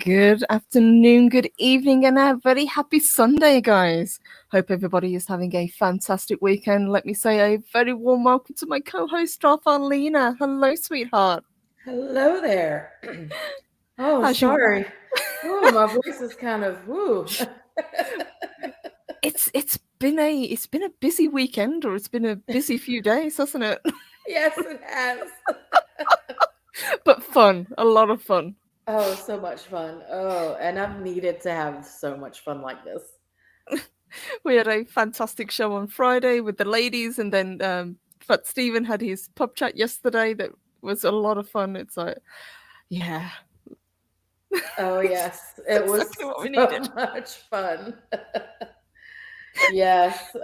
Good afternoon, good evening, and a very happy Sunday, guys. Hope everybody is having a fantastic weekend. Let me say a very warm welcome to my co-host, Darth Arlena. Hello, sweetheart. Hello there. Oh, How's your sorry. Oh, my voice is kind of woo. it's been a busy weekend, or it's been a busy few days, hasn't it? Yes, it has. But fun, a lot of fun. Oh, so much fun. Oh, and I've needed to have so much fun like this. We had a fantastic show on Friday with the ladies, and then but Stephen had his pub chat yesterday. That was a lot of fun. It's like, yeah, Oh, yes. it's It was exactly what we so needed. much fun. Yes.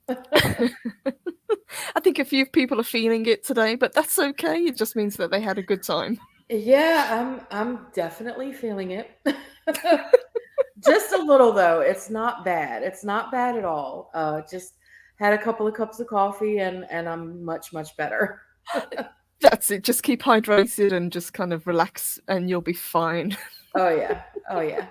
I think a few people are feeling it today, but that's okay. It just means that they had a good time. Yeah, I'm definitely feeling it. Just a little though. It's not bad. It's not bad at all. Just had a couple of cups of coffee and I'm much better. That's it. Just keep hydrated and just kind of relax, and you'll be fine. Oh yeah. Oh yeah.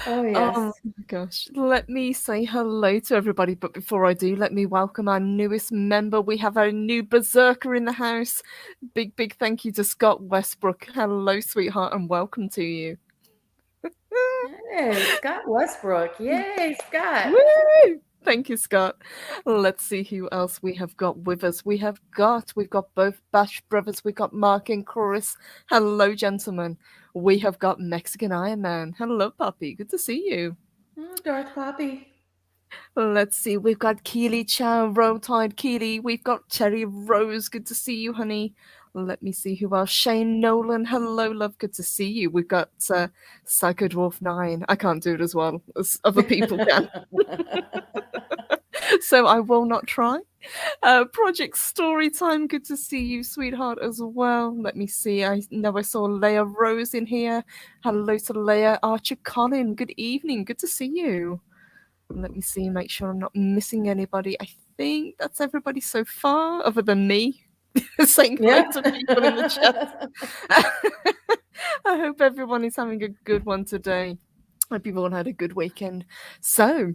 Oh Oh yes. my gosh. Let me say hello to everybody. But before I do, let me welcome our newest member. We have our new berserker in the house. Big thank you to Scott Westbrook. Hello, sweetheart, and welcome to you. Hey, Scott Westbrook. Yay, Scott. Woo! Thank you, Scott. Let's see who else we have got with us. We've got both Bash brothers. We've got Mark and Chorus. Hello, gentlemen. We have got Mexican Iron Man. Hello, puppy. Good to see you. Oh, Darth Poppy. Let's see. We've got Keely Chow, Roll Tide Keely. We've got Cherry Rose. Good to see you, honey. Let me see who else. Shane Nolan. Hello, love. Good to see you. We've got Psycho Dwarf 9. I can't do it as well as other people can, so I will not try. Project Storytime. Good to see you, sweetheart, as well. Let me see. I know I saw Leah Rose in here. Hello to Leah. Archer Colin. Good evening. Good to see you. Let me see, make sure I'm not missing anybody. I think that's everybody so far, other than me saying hello Yeah. to people in the chat. I hope everyone is having a good one today. Hope you've all had a good weekend. So,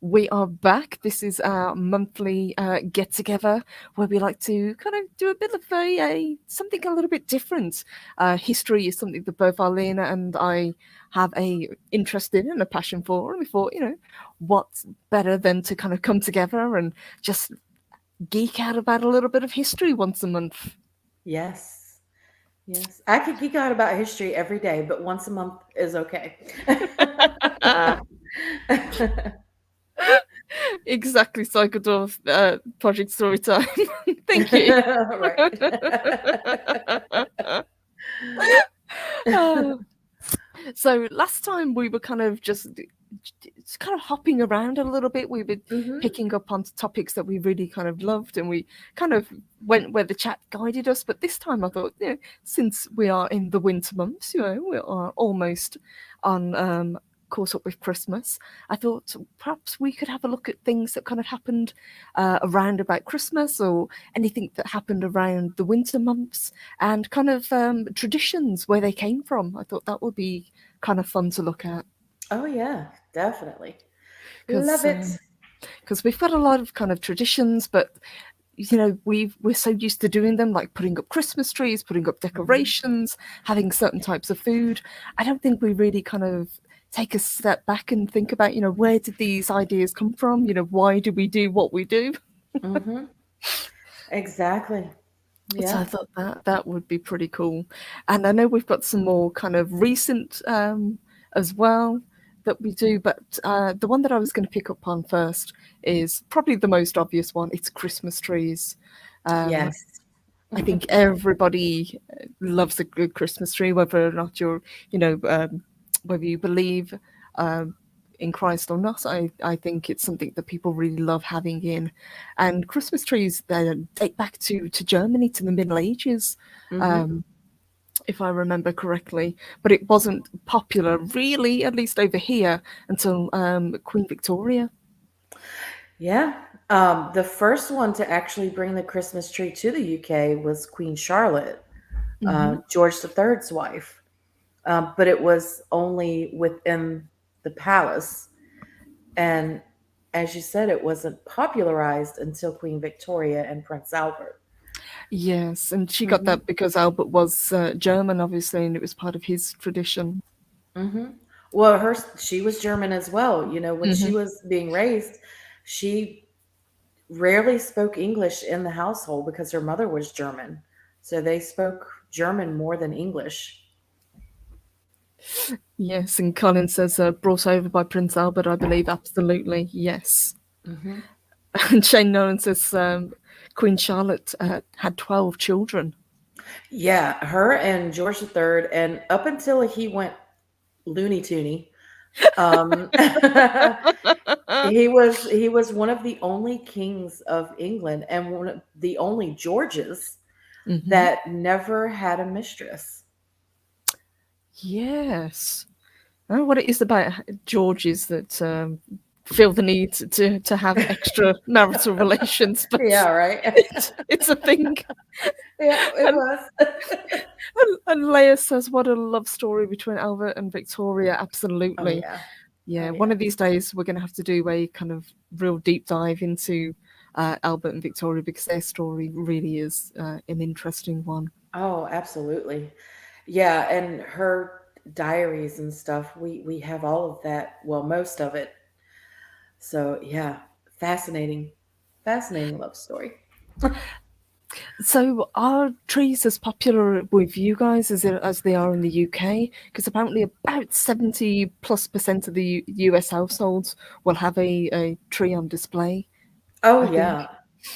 we are back. This is our monthly get together where we like to kind of do a bit of a something a little bit different. History is something that both Arlena and I have a interest in and a passion for. And we thought, what's better than to kind of come together and just geek out about a little bit of history once a month. Yes. Yes. I could geek out about history every day, but once a month is okay. Exactly, Psychodorf Project Storytime. Thank you. Right. Uh, so last time we were kind of just kind of hopping around a little bit. We were Hmm. picking up on topics that we really kind of loved, and we kind of went where the chat guided us. But this time I thought, since we are in the winter months, we are almost on caught up with Christmas. I thought perhaps we could have a look at things that kind of happened around about Christmas, or anything that happened around the winter months, and kind of traditions where they came from. I thought that would be kind of fun to look at, Oh yeah, definitely. Love because it. we've got a lot of kind of traditions, but we're so used to doing them, like putting up Christmas trees, putting up Hmm. decorations, having certain types of food. I don't think we really kind of take a step back and think about, where did these ideas come from? Why do we do what we do? Hmm. Exactly. So I Yeah. thought that would be pretty cool. And I know we've got some more kind of recent as well that we do, but the one that I was going to pick up on first is probably the most obvious one. It's Christmas trees. Um, Yes. I think everybody loves a good Christmas tree, whether or not whether you believe um, in Christ or not. I think it's something that people really love having in. And Christmas trees, they date back to Germany, to the Middle Ages, Hmm. um, if I remember correctly. But it wasn't popular, really, at least over here, until Queen Victoria. Yeah. The first one to actually bring the Christmas tree to the UK was Queen Charlotte. Hmm. George III's wife, but it was only within the palace. And as you said, it wasn't popularized until Queen Victoria and Prince Albert. Yes, and she got Hmm. that because Albert was German, obviously, and it was part of his tradition. Hmm. Well, she was German as well. You know, when she Hmm. was being raised, she rarely spoke English in the household because her mother was German. So they spoke German more than English. Yes, and Colin says brought over by Prince Albert, I believe. Absolutely, yes. Hmm. And Shane Nolan says Queen Charlotte had 12 children. Yeah, her and George III, and up until he went loony toony, um, he was one of the only kings of England and one of the only Georges Hmm. that never had a mistress. Yes. I don't know what it is about Georges that feel the need to have extra marital relations, but Yeah, right. it's a thing. Yeah, it And, was. and Leia says, what a love story between Albert and Victoria. Oh Absolutely. yeah. Oh Yeah, one yeah. of these days we're going to have to do a kind of real deep dive into Albert and Victoria because their story really is an interesting one. Oh, absolutely. Yeah, and her diaries and stuff, we have all of that, well, most of it. So, yeah, fascinating. Fascinating love story. So, are trees as popular with you guys as they are in the UK? Because apparently, about 70+% of the US households will have a tree on display. Oh I think. yeah.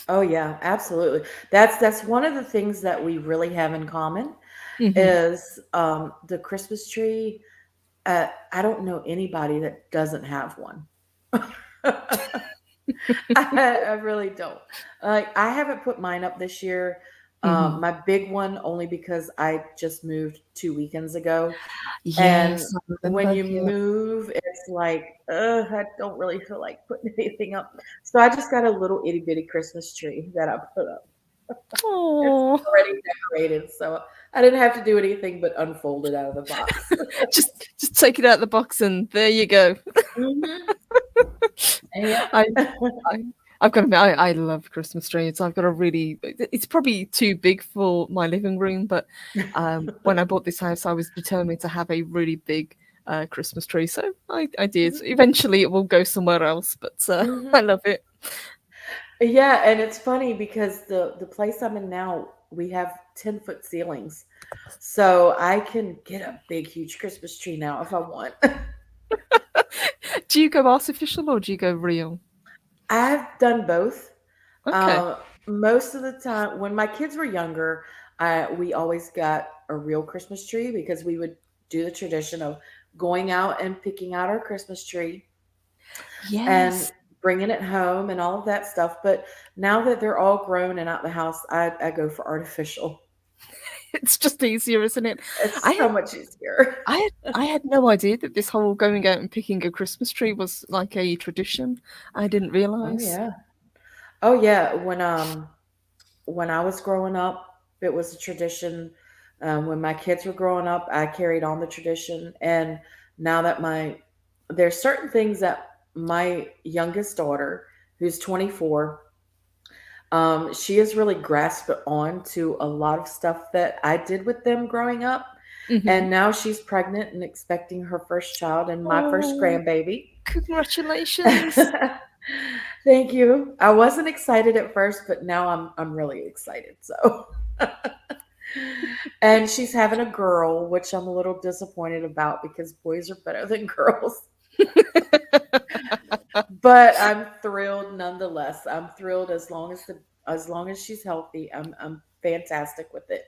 Oh yeah, absolutely. That's one of the things that we really have in common Hmm. is the Christmas tree. I don't know anybody that doesn't have one. I really don't. Like I haven't put mine up this year. Hmm. My big one only because I just moved 2 weekends ago. And Yes, I when remember. you Yeah. move, it's like, I don't really feel like putting anything up. So I just got a little itty bitty Christmas tree that I put up. It's Oh, already decorated, so I didn't have to do anything but unfold it out of the box. just take it out of the box and there you go. Hmm. Yeah. I, I I've got to admit, I love Christmas trees. I've got a really, it's probably too big for my living room, but when I bought this house, I was determined to have a really big Christmas tree. So I did. Eventually, it will go somewhere else, but I Hmm. love it. Yeah, and it's funny because the place I'm in now, we have 10-foot ceilings. So I can get a big, huge Christmas tree now if I want. Do you go artificial or do you go real? I've done both. Okay. Uh, Most of the time, when my kids were younger, we always got a real Christmas tree because we would do the tradition of going out and picking out our Christmas tree and Yes. bringing it home and all of that stuff. But now that they're all grown and out the house, I go for artificial. It's just easier, isn't it? I It's had so much easier. I had no idea that this whole going out and picking a Christmas tree was like a tradition. I didn't Oh realize. yeah. Oh yeah. When I was growing up, it was a tradition. When my kids were growing up, I carried on the tradition. And now that there's certain things that my youngest daughter, who's 24, she has really grasped on to a lot of stuff that I did with them growing up. Hmm. And now she's pregnant and expecting her first child and my first Oh, grandbaby. congratulations. Thank you. I wasn't excited at first, but now I'm really excited. So and she's having a girl, which I'm a little disappointed about because boys are better than girls. But I'm thrilled nonetheless. I'm thrilled as long as she's healthy. I'm fantastic with it.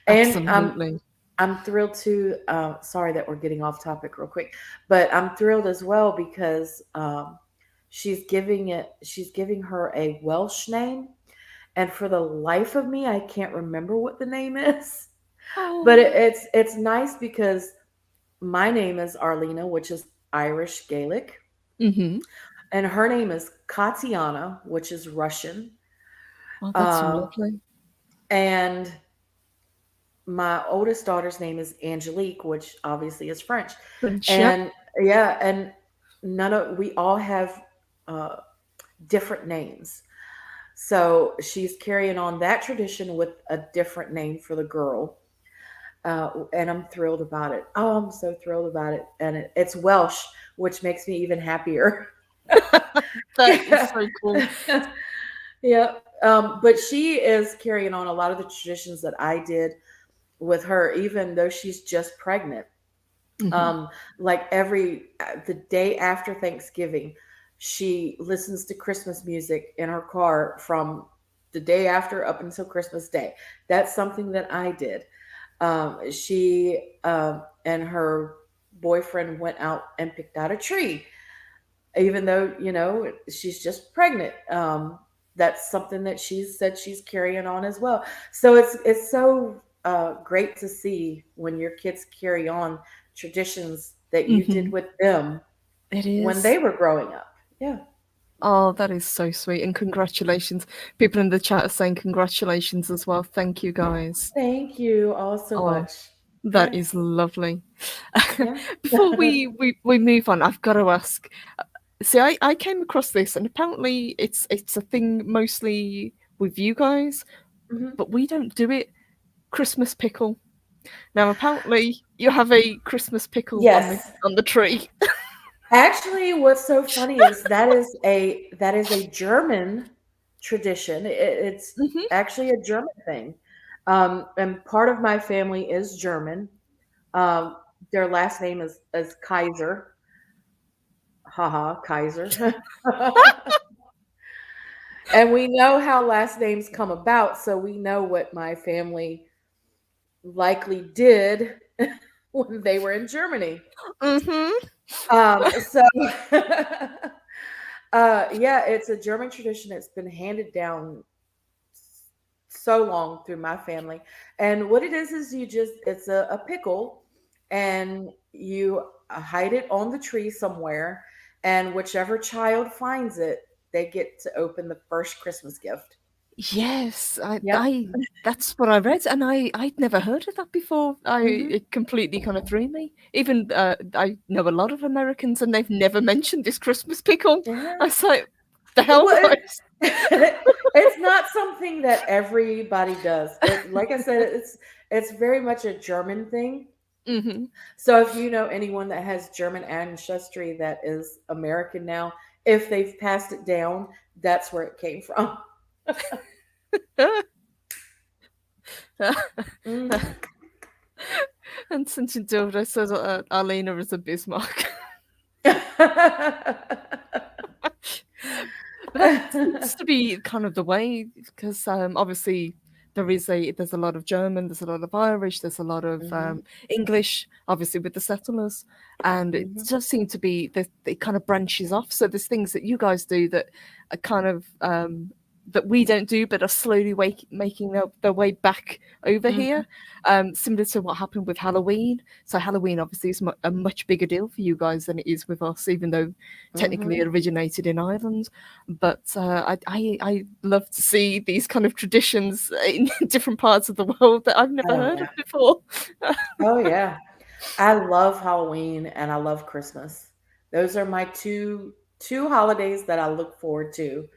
And Absolutely. I'm thrilled too. Sorry that we're getting off topic real quick, but I'm thrilled as well because she's giving her a Welsh name, and for the life of me, I can't remember what the name is. But Oh. it's nice because my name is Arlena, which is Irish Gaelic, Hmm. and her name is Katiana, which is Russian. Oh, that's Uh, lovely. and my oldest daughter's name is Angelique, which obviously is French. French, yep. And yeah, and we all have uh, different names. So she's carrying on that tradition with a different name for the girl. And I'm thrilled about it. Oh, I'm so thrilled about it. And it's Welsh, which makes me even happier. That is so cool. Yeah. But she is carrying on a lot of the traditions that I did with her, even though she's just pregnant. Hmm. Um, like the day after Thanksgiving, she listens to Christmas music in her car from the day after up until Christmas Day. That's something that I did. She and her boyfriend went out and picked out a tree, even though she's just pregnant. That's something that she said she's carrying on as well. So it's so great to see when your kids carry on traditions that you did Hmm. with them It when is. they were growing up. Yeah. Oh, that is so sweet. And congratulations. People in the chat are saying congratulations as well. Thank you, guys. Thank you all so Oh, much. that Yes. is lovely. Yeah. Before we move on, I've got to ask. See, I came across this, and apparently it's a thing mostly with you guys, Mhm. but we don't do it. Christmas pickle. Now, apparently, you have a Christmas pickle on the Yes. tree. Actually, what's so funny is that is a German tradition. It's Hmm. actually a German thing, and part of my family is German. Um, their last name is Kaiser. Haha, Kaiser. And we know how last names come about, so we know what my family likely did when they were in Germany. Hmm. So yeah, it's a German tradition. It's been handed down so long through my family. And what it is it's a pickle, and you hide it on the tree somewhere, and whichever child finds it, they get to open the first Christmas gift. Yes, Yep. I that's what I read, and I'd never heard of that before. Hmm. It completely kind of threw me. Even I know a lot of Americans, and they've never mentioned this Christmas pickle. I Yeah. was like, the hell, Well, guys. it's not something that everybody does. Like I said, it's very much a German thing. Hmm. So if you know anyone that has German ancestry that is American now, if they've passed it down, that's where it came from. Mhm. And since you do, I said Arlena is a Bismarck. But that seems to be kind of the way, because obviously there's a lot of German, there's a lot of Irish, there's a lot of Mhm. English, obviously with the settlers, and it Mhm. does seem to be that it kind of branches off. So there's things that you guys do that are kind of that we don't do, but are slowly making their way back over here, Mhm. similar to what happened with Halloween. So Halloween obviously is a much bigger deal for you guys than it is with us, even though technically Mhm. it originated in Ireland. But I love to see these kind of traditions in different parts of the world that I've never Oh heard yeah. of before. Oh yeah. I love Halloween and I love Christmas. Those are my two holidays that I look forward to.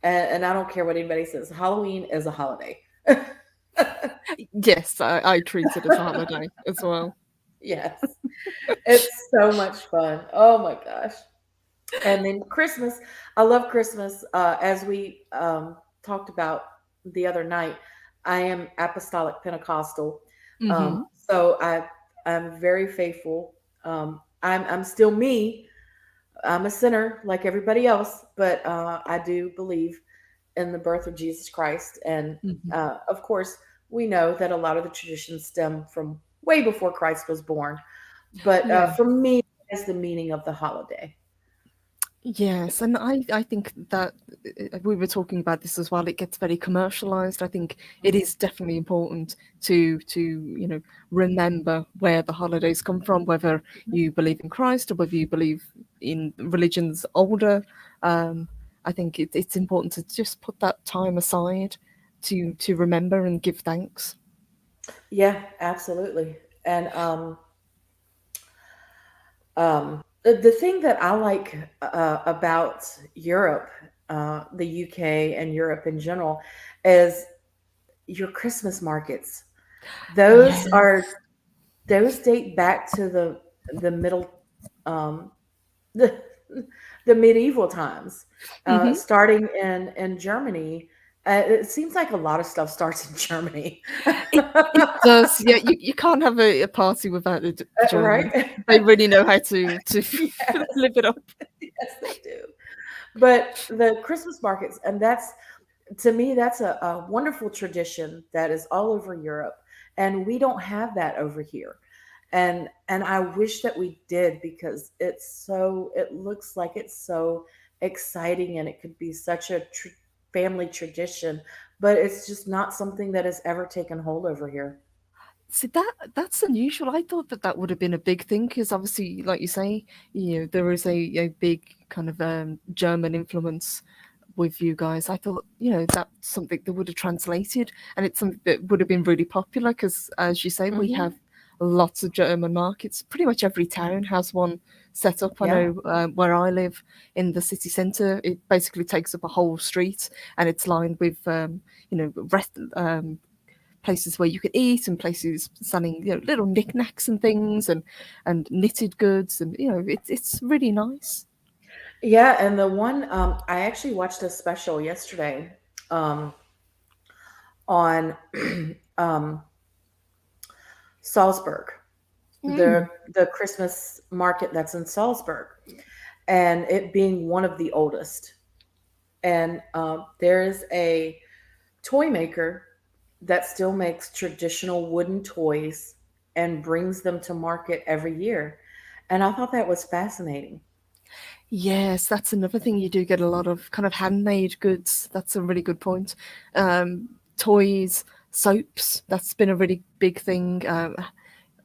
And I don't care what anybody says. Halloween is a holiday. Yes, I treat it as a holiday as well. Yes. It's so much fun. Oh my gosh. And then Christmas, I love Christmas. As we talked about the other night, I am apostolic Pentecostal. Hmm. So I'm very faithful. I'm still me. I'm a sinner like everybody else, but I do believe in the birth of Jesus Christ. And Hmm. of course, we know that a lot of the traditions stem from way before Christ was born. But Yeah. for me, that's the meaning of the holiday. Yes, and I think that we were talking about this as well. It gets very commercialized. I think it is definitely important to remember where the holidays come from, whether you believe in Christ or whether you believe in religions older. Um, I think it's important to just put that time aside to remember and give thanks. Yeah, absolutely. And the thing that I like about Europe, the UK and Europe in general, is your Christmas markets. Those Yeah. are those date back to the middle, um, the the medieval times, Hmm. starting in Germany. It seems like a lot of stuff starts in Germany. It does. Yeah, you can't have a party without the Germans. Right? They really know how to Yes, live it up. yes, they do. But the Christmas markets, and that's to me, that's a wonderful tradition that is all over Europe, and we don't have that over here. And I wish that we did because it looks like it's so exciting and it could be such a family tradition, but it's just not something that has ever taken hold over here. See that's unusual. I thought that that would have been a big thing because obviously, like you say, there is a big kind of German influence with you guys. I thought that's something that would have translated, and it's something that would have been really popular because, as you say, we have Hmm. lots of German markets. Pretty much every town has one set up. I Yeah. know where I live in the city centre, it basically takes up a whole street, and it's lined with places where you can eat and places selling little knickknacks and things and knitted goods and it's really nice. Yeah, and the one I actually watched a special yesterday um, on um, Salzburg, the Mm. the Christmas market that's in Salzburg, and it being one of the oldest. And there is a toy maker that still makes traditional wooden toys and brings them to market every year. And I thought that was fascinating. Yes, that's another thing. You do get a lot of kind of handmade goods. That's a really good point. Toys, soaps, that's been a really big thing.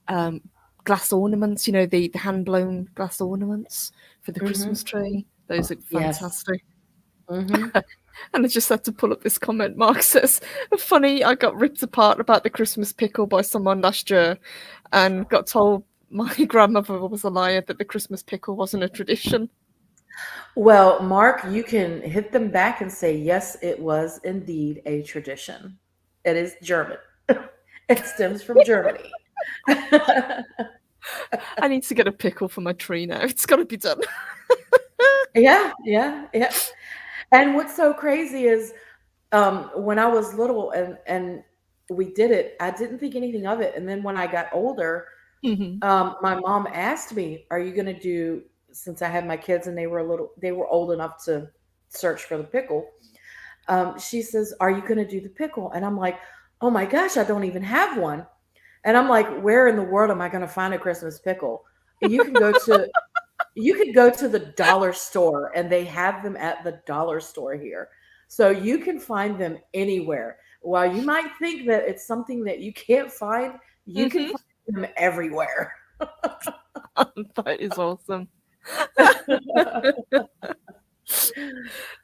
Um, Glass ornaments, the hand blown glass ornaments for the Christmas Hmm. tree. Those look Yes. fantastic. Hmm. And I just had to pull up this comment. Mark says, "Funny, I got ripped apart about the Christmas pickle by someone last year, and got told my grandmother was a liar that the Christmas pickle wasn't a tradition." Well, Mark, you can hit them back and say, yes, it was indeed a tradition. It is German. It stems from Germany. I need to get a pickle for my tree now. It's got to be done. Yeah, yeah, yeah. And what's so crazy is when I was little and we did it, I didn't think anything of it. And then when I got older, Hmm. my mom asked me, "Are you going to do?" Since I had my kids and they were old enough to search for the pickle. She says, "Are you going to do the pickle?" And I'm like, "Oh my gosh, I don't even have one." And I'm like, "Where in the world am I going to find a Christmas pickle?" You can go to you could go to the dollar store and they have them at the dollar store here. So you can find them anywhere. While you might think that it's something that you can't find, you can Hmm. find them everywhere. That is awesome.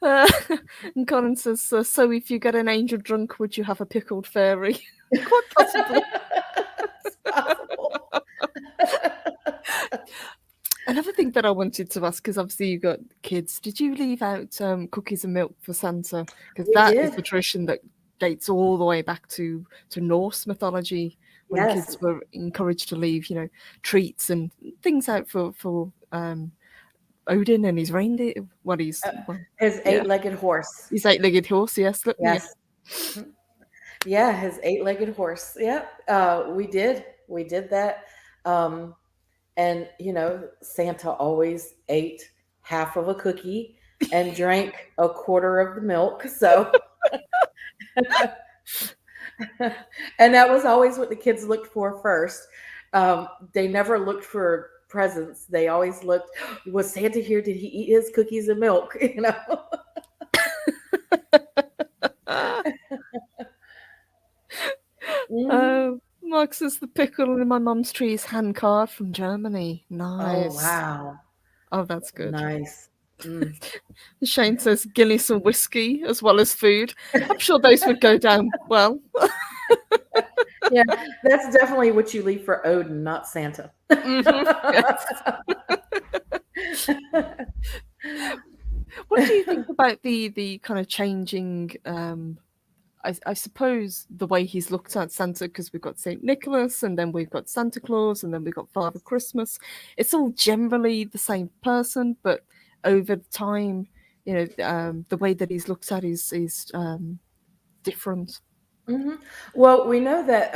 Uh, and Colin says, "So if you get an angel drunk, would you have a pickled fairy?" Quite possibly. It's possible. Another thing that I wanted to ask, because obviously you got kids, did you leave out cookies and milk for Santa? Because We that is did. a tradition that dates all the way back to Norse mythology, when Yes. kids were encouraged to leave, treats and things out for Odin and his reindeer. What he's Uh, well, his yeah, eight-legged horse. his eight-legged horse. Yes, look, yeah. Yes. Mhm. Yeah, his eight-legged horse. Yep. We did. We did that. Um, and Santa always ate half of a cookie and drank a quarter of the milk. So, and that was always what the kids looked for first. They never looked for presents. They always looked, was Santa here? Did he eat his cookies and milk? Mhm. Mark says the pickle in my mum's tree is hand carved from Germany. Oh, Nice. wow. Oh, that's good. Nice. Mm. Shane says Guinness and whiskey as well as food. I'm sure those would go down well. Yeah, that's definitely what you leave for Odin, not Santa. Yes. What do you think about the kind of changing? I suppose the way he's looked at Santa, because we've got Saint Nicholas, and then we've got Santa Claus, and then we've got Father Christmas. It's all generally the same person, but over time, the way that he's looked at is different. Mhm. Well, we know that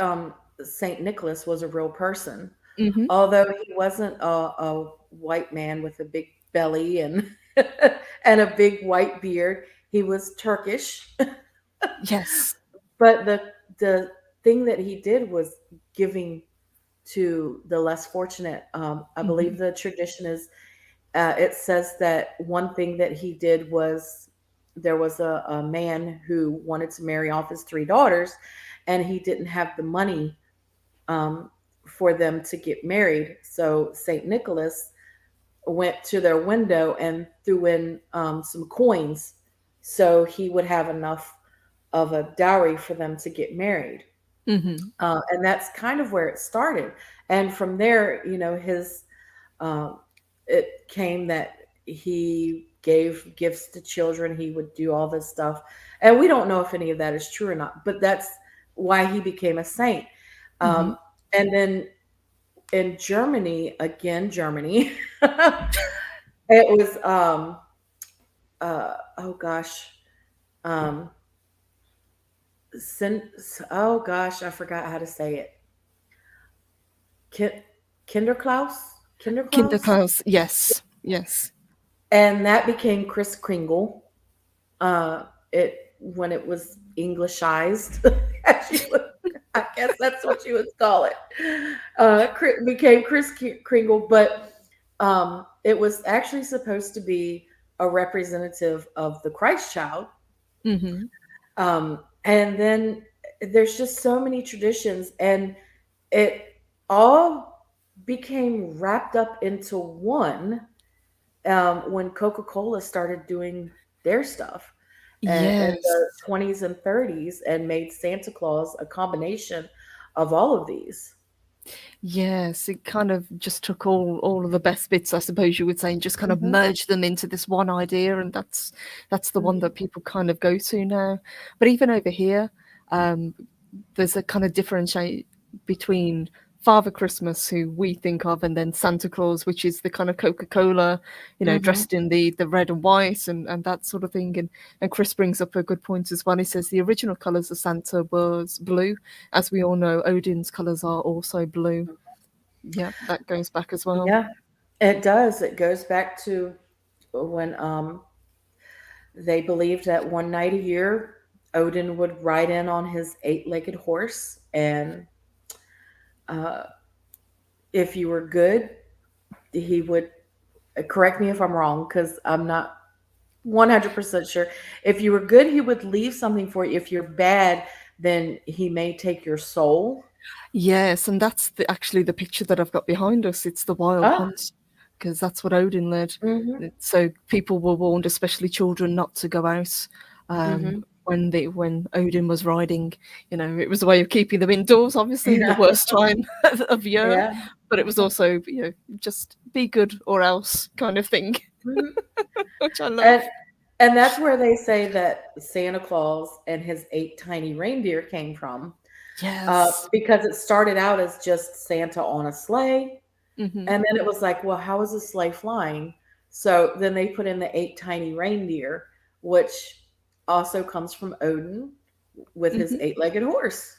Saint Nicholas was a real person, Hmm. although he wasn't a white man with a big belly and and a big white beard. He was Turkish, Yes. but the thing that he did was giving to the less fortunate. I Hmm. believe the tradition is it says that one thing that he did was there was a man who wanted to marry off his three daughters, and he didn't have the money um, for them to get married. So St. Nicholas went to their window and threw in some coins so he would have enough of a dowry for them to get married. Hmm. And that's kind of where it started. And from there, his um, it came that he gave gifts to children. He would do all this stuff, and we don't know if any of that is true or not. But that's why he became a saint. Hmm. Um, and then in Germany, again, Germany, it was oh gosh, um, sin, oh gosh, I forgot how to say it. Ki- Kinderklaus, Kinderklaus, Kinderklaus. Yes. Yes. and that became Chris Kringle. It when it was Englishized, as you would, I guess that's what you would call it. Became Chris Kringle, but it was actually supposed to be a representative of the Christ child. Hmm. And then there's just so many traditions, and it all became wrapped up into one when Coca Cola started doing their stuff in Yes. the 20s and 30s and made Santa Claus a combination of all of these. Yes, it kind of just took all of the best bits, I suppose you would say, and just kind of Hmm. merged them into this one idea, and that's the one Hmm. that people kind of go to now. But even over here, um, there's a kind of differentiate between Father Christmas, who we think of, and then Santa Claus, which is the kind of Coca-Cola, Hmm. dressed in the red and white and that sort of thing. And Chris brings up a good point as well. He says the original colours of Santa was blue. As we all know, Odin's colours are also blue. Yeah, that goes back as well. Yeah, it does. It goes back to when they believed that one night a year Odin would ride in on his eight-legged horse, and uh, if you were good, he would correct me if I'm wrong because I'm not 100% sure. If you were good, he would leave something for you. If you're bad, then he may take your soul. Yes, and that's actually the picture that I've got behind us. It's the wild Ah, hunt, because that's what Odin led. mm-hmm, So people were warned, especially children, not to go out mm-hmm. when Odin was riding. It was a way of keeping them indoors, obviously in the Yeah, worst time of year, yeah. but it was also just be good or else kind of thing, Mhm. which I love. And and that's where they say that Santa Claus and his eight tiny reindeer came from, Yes. because it started out as just Santa on a sleigh, Hmm. and then it was like, well, how is a sleigh flying? So then they put in the eight tiny reindeer, which also comes from Odin with his Hmm. eight-legged horse.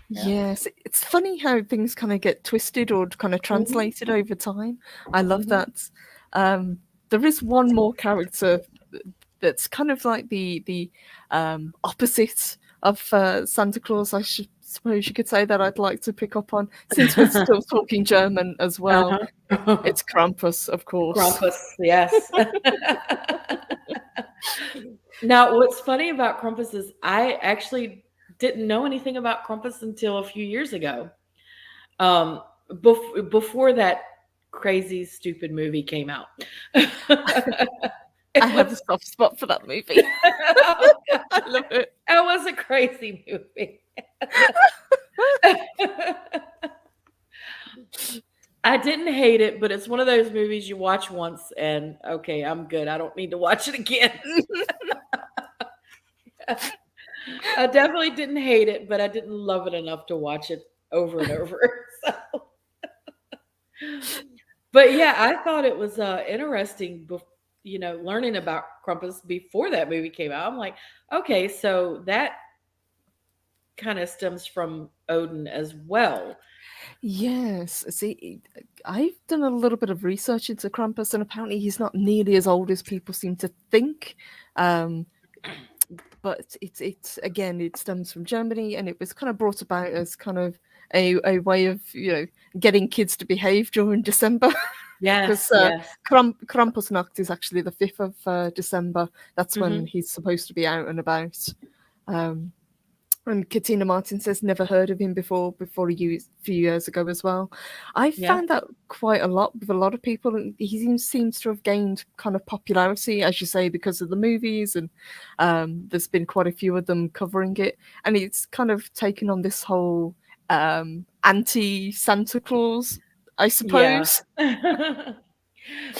Yeah. Yes, it's funny how things kind of get twisted or kind of Hmm. translated over time. I love Hmm. that. There is one more character that's kind of like the opposite of Santa Claus. I should suppose you could say that I'd like to pick up on, since we're still talking German as well. Uh-huh. It's Krampus, of course. Krampus, yes. Now, what's funny about Krampus is I actually didn't know anything about Krampus until a few years ago. Um, before that crazy, stupid movie came out. I It have a was soft spot for that movie. oh I God, love it. it was a crazy movie. I didn't hate it, but it's one of those movies you watch once and okay, I'm good. I don't need to watch it again. I definitely didn't hate it, but I didn't love it enough to watch it over and over. So, but yeah, I thought it was interesting, learning about Krampus before that movie came out. I'm like, okay, so that kind of stems from Odin as well. Yes. See, I've done a little bit of research into Krampus, and apparently he's not nearly as old as people seem to think. Um, but it's again, it stems from Germany, and it was kind of brought about as kind of a way of getting kids to behave during December. Because Yes, yes. Krampusnacht is actually the 5th of December. That's when Hmm. he's supposed to be out and about. Um, and Katina Martin says never heard of him before a few years ago as well. I Yeah. found that quite a lot with a lot of people. And he seems to have gained kind of popularity, as you say, because of the movies, and there's been quite a few of them covering it. And it's kind of taken on this whole anti Santa Claus, I Yeah. suppose.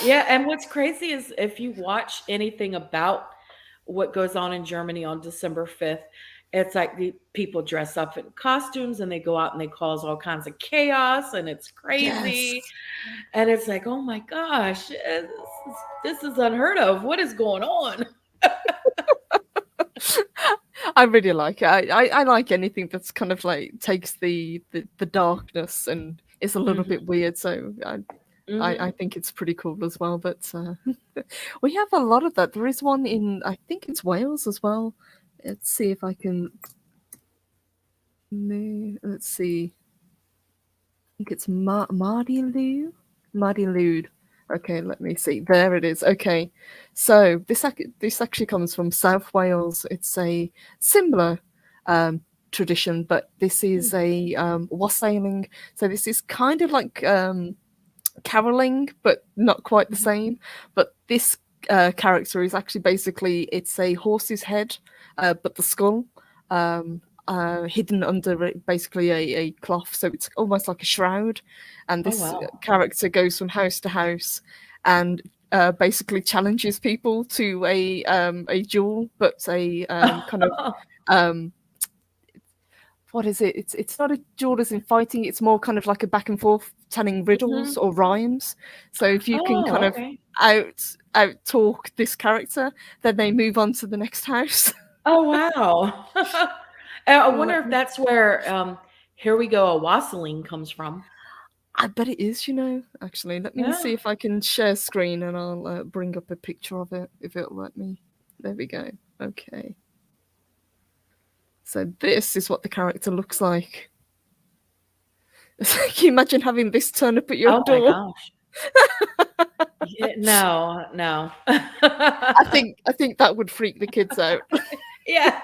Yeah, and what's crazy is if you watch anything about what goes on in Germany on December 5th, it's like the people dress up in costumes and they go out and they cause all kinds of chaos and it's Yes. crazy. And it's like, oh my gosh, this is unheard of. What is going on? I really like it. I like anything that's kind of like takes the darkness and is a little bit Hmm. weird. So I Hmm. think it's pretty cool as well. But we have a lot of that. There is one in, I think it's Wales as well. Let's see if I can. No, let's see. I think it's Mardy Lou. Mardy Lude. Okay, let me see. There it is. Okay, so this actually comes from South Wales. It's a similar um, tradition, but this is a wassailing. So this is kind of like caroling, but not quite the same. But this character is actually basically it's a horse's head, but the skull hidden under basically a cloth, so it's almost like a shroud. And Oh this wow. character goes from house to house and basically challenges people to a duel, but a kind of um, what is it? It's not a duel as in fighting. It's more kind of like a back and forth telling riddles Mhm. or rhymes. So if you can kind Oh, of okay. out talk this character, then they move on to the next house. Oh wow. I wonder Let if me, that's where Here We Go a Wassailing comes from. I bet it is. Actually, let me see Yeah. if I can share screen and I'll bring up a picture of it if it'll let me. There we go. Okay. So this is what the character looks like. Can you imagine having this turn up at your Oh my door? gosh. Yeah, no, no. I think that would freak the kids out. Yeah.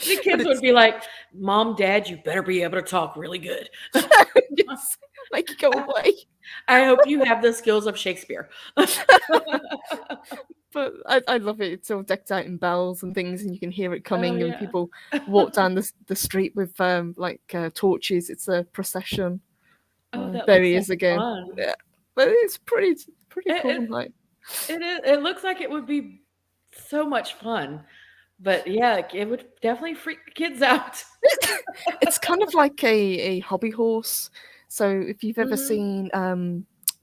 The But kids would it's be like, Mom, Dad, you better be able to talk really good. yes, make it go away. I hope you have the skills of Shakespeare. But I love it. It's all decked out in bells and things, and you can hear it Oh coming. And yeah. people walk down the street with like torches. It's a procession. Oh, that There looks he like is again. fun. Yeah, but it's pretty It, cool. it Like it looks like it would be so much fun. But yeah, like, it would definitely freak the kids out. it's kind of like a hobby horse. So if you've ever Mhm. seen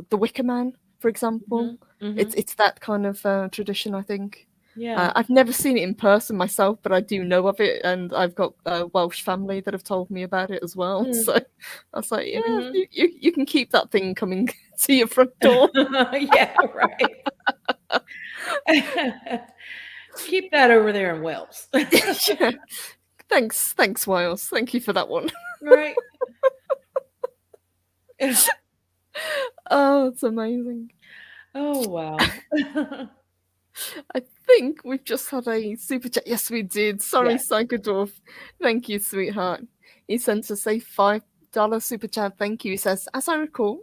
the Wicker Man, for example, Mhm. it's Mhm. it's that kind of tradition. I think. Yeah. I've never seen it in person myself, but I do know of it, and I've got a Welsh family that have told me about it as well. Mm. So I was like, yeah, Mhm. you can keep that thing coming to your front door. Yeah, right. Keep that over there in Wales. Yeah. Thanks, Wales. Thank you for that one. Right. Oh, it's amazing. Oh, wow. I think we've just had a super chat. Yes, we did. Sorry, Yes. Psychodorf. Thank you, sweetheart. He sent us a $5 super chat. Thank you. He says, as I recall,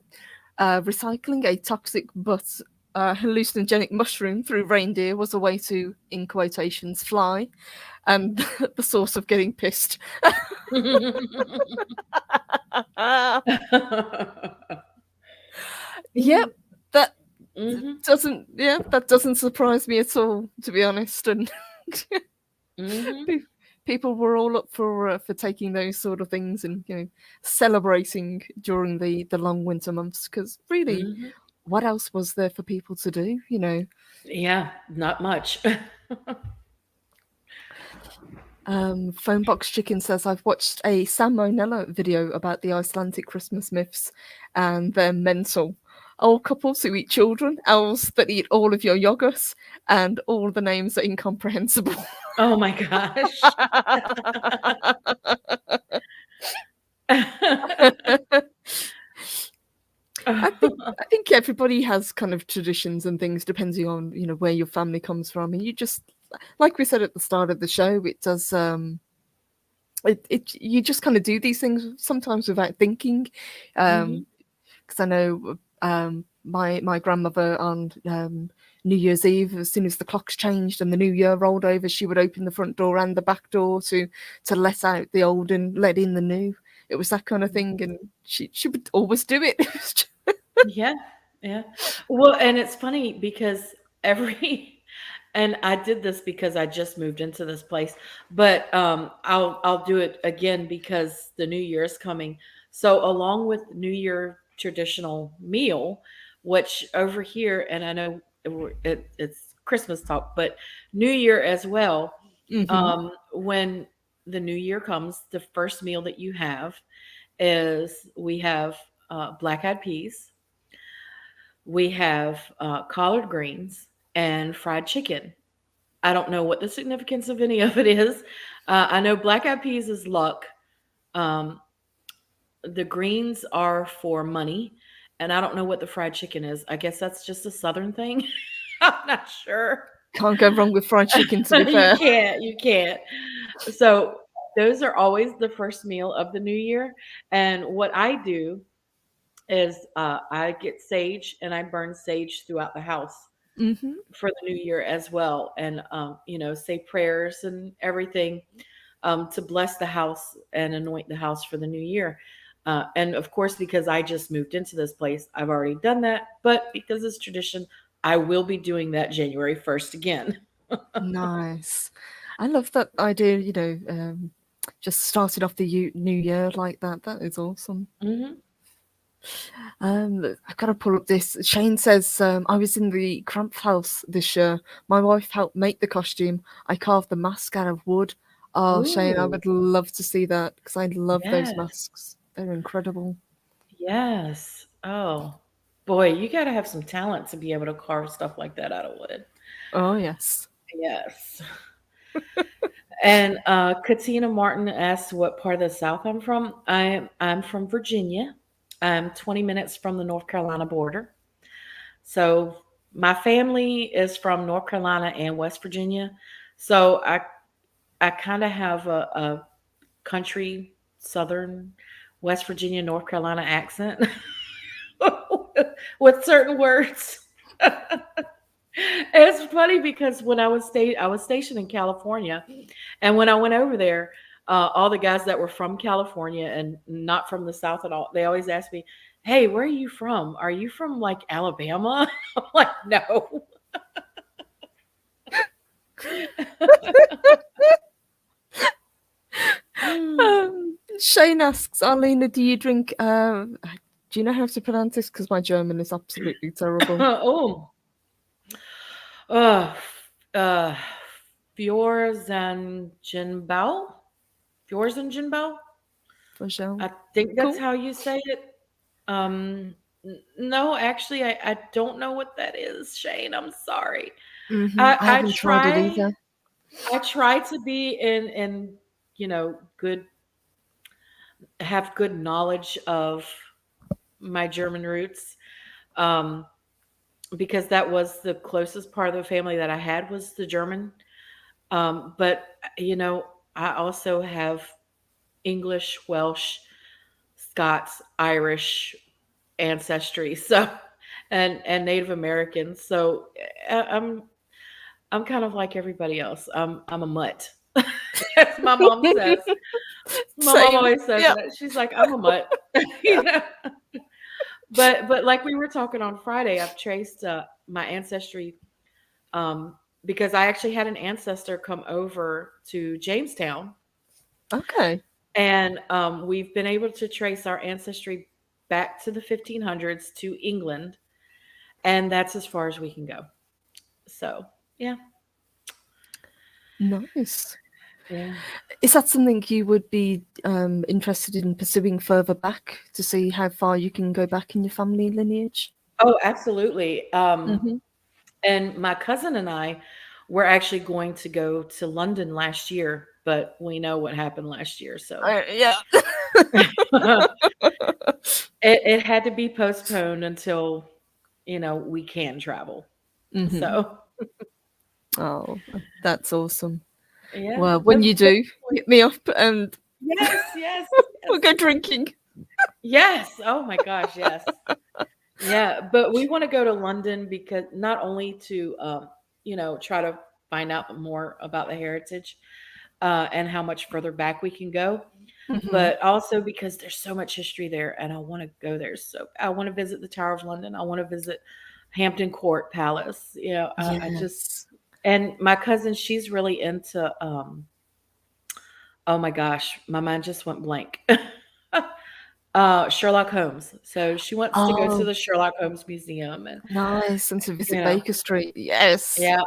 recycling a toxic but hallucinogenic mushroom through reindeer was a way to, in quotations, fly, and the source of getting pissed. Yep, that Mhm. that doesn't surprise me at all, to be honest. And Mhm. pe- people were all up for taking those sort of things and celebrating during the long winter months, because really, Mhm. what else was there for people to do? Yeah, not much. Phonebox Chicken says, I've watched a Sam Monella video about the Icelandic Christmas myths, and they're mental. Old couples who eat children, elves that eat all of your yogurt, and all the names are incomprehensible. Oh my gosh. I think everybody has kind of traditions and things depending on where your family comes from, and you just, like we said at the start of the show, it does you just kind of do these things sometimes without thinking. Mhm. Because I know my grandmother on New Year's Eve, as soon as the clocks changed and the new year rolled over, she would open the front door and the back door to let out the old and let in the new. It was that kind of thing, and she would always do it. Yeah, yeah. Well, and it's funny because every and I did this because I just moved into this place, but I'll do it again because the new year is coming. So along with New Year traditional meal, which over here, and I know it's Christmas talk, but New Year as well. Hmm. When the new year comes, the first meal that you have is we have black eyed peas, we have collard greens and fried chicken. I don't know what the significance of any of it is. I know black eyed peas is luck. Um, the greens are for money, and I don't know what the fried chicken is. I guess that's just a southern thing. I'm not sure. Can't go wrong with fried chicken, to be You fair. can't. You can't. So those are always the first meal of the new year. And what I do is I get sage and I burn sage throughout the house Hmm. for the new year as well, and say prayers and everything to bless the house and anoint the house for the new year. And of course, because I just moved into this place, I've already done that. But because it's tradition, I will be doing that January 1st again. Nice. I love that idea. Just started off the new year like that. That is awesome. Hmm. I've got to pull up this. Shane says, I was in the Krampus house this year. My wife helped make the costume. I carved the mask out of wood. Oh, Shane, I Ooh, would love to see that because I love those yes, masks. They're incredible. yes. Oh, boy, you got to have some talent to be able to carve stuff like that out of wood. Oh, yes. Yes. And Katina Martin asks what part of the South I'm from. I'm from Virginia. I'm 20 minutes from the North Carolina border. So my family is from North Carolina and West Virginia. So I kind of have a country Southern West Virginia North Carolina accent with certain words. It's funny because when I was stationed in California, and when I went over there, all the guys that were from California and not from the South at all, they always asked me, "Hey, where are you from? Are you from like Alabama?" I'm like, "No." Shane asks, Arlena, do you drink? Do you know how to pronounce this? Because my German is absolutely terrible. Oh, uh, uh, Fjorzenjinbao? Fjorzenjinbao? Michelle. I think that's Cool. how you say it. No, actually, I don't know what that is, Shane. I'm sorry. I I haven't tried it try either. I try to be in good have good knowledge of my German roots. Um, because that was the closest part of the family that I had was the German. But I also have English, Welsh, Scots, Irish ancestry. So and Native Americans. So I'm kind of like everybody else. I'm a mutt. As my mom says. My mom Same. always says Yeah. that. She's like, I'm a mutt. You know? But like we were talking on Friday, I've traced my ancestry because I actually had an ancestor come over to Jamestown, Okay. and we've been able to trace our ancestry back to the 1500s to England, and that's as far as we can go. So yeah, Nice. yeah. Is that something you would be interested in pursuing further back to see how far you can go back in your family lineage? Oh, absolutely. Hmm. And my cousin and I were actually going to go to London last year, but we know what happened last year, so Yeah. it had to be postponed until we can travel. Hmm. So Oh, that's awesome. yeah, Well, when you do, definitely. hit me up and Yes, yes, we'll yes, go drinking. yes. Oh my gosh, yes. Yeah, but we want to go to London because not only to try to find out more about the heritage and how much further back we can go, Hmm. but also because there's so much history there and I want to go there. So I want to visit the Tower of London. I want to visit Hampton Court Palace. I just, Yes. and my cousin, she's really into oh my gosh, my mind just went blank. Sherlock Holmes. So she wants to go to Oh, the Sherlock Holmes Museum and nice. And to you visit know, Baker Street. Yes. yeah.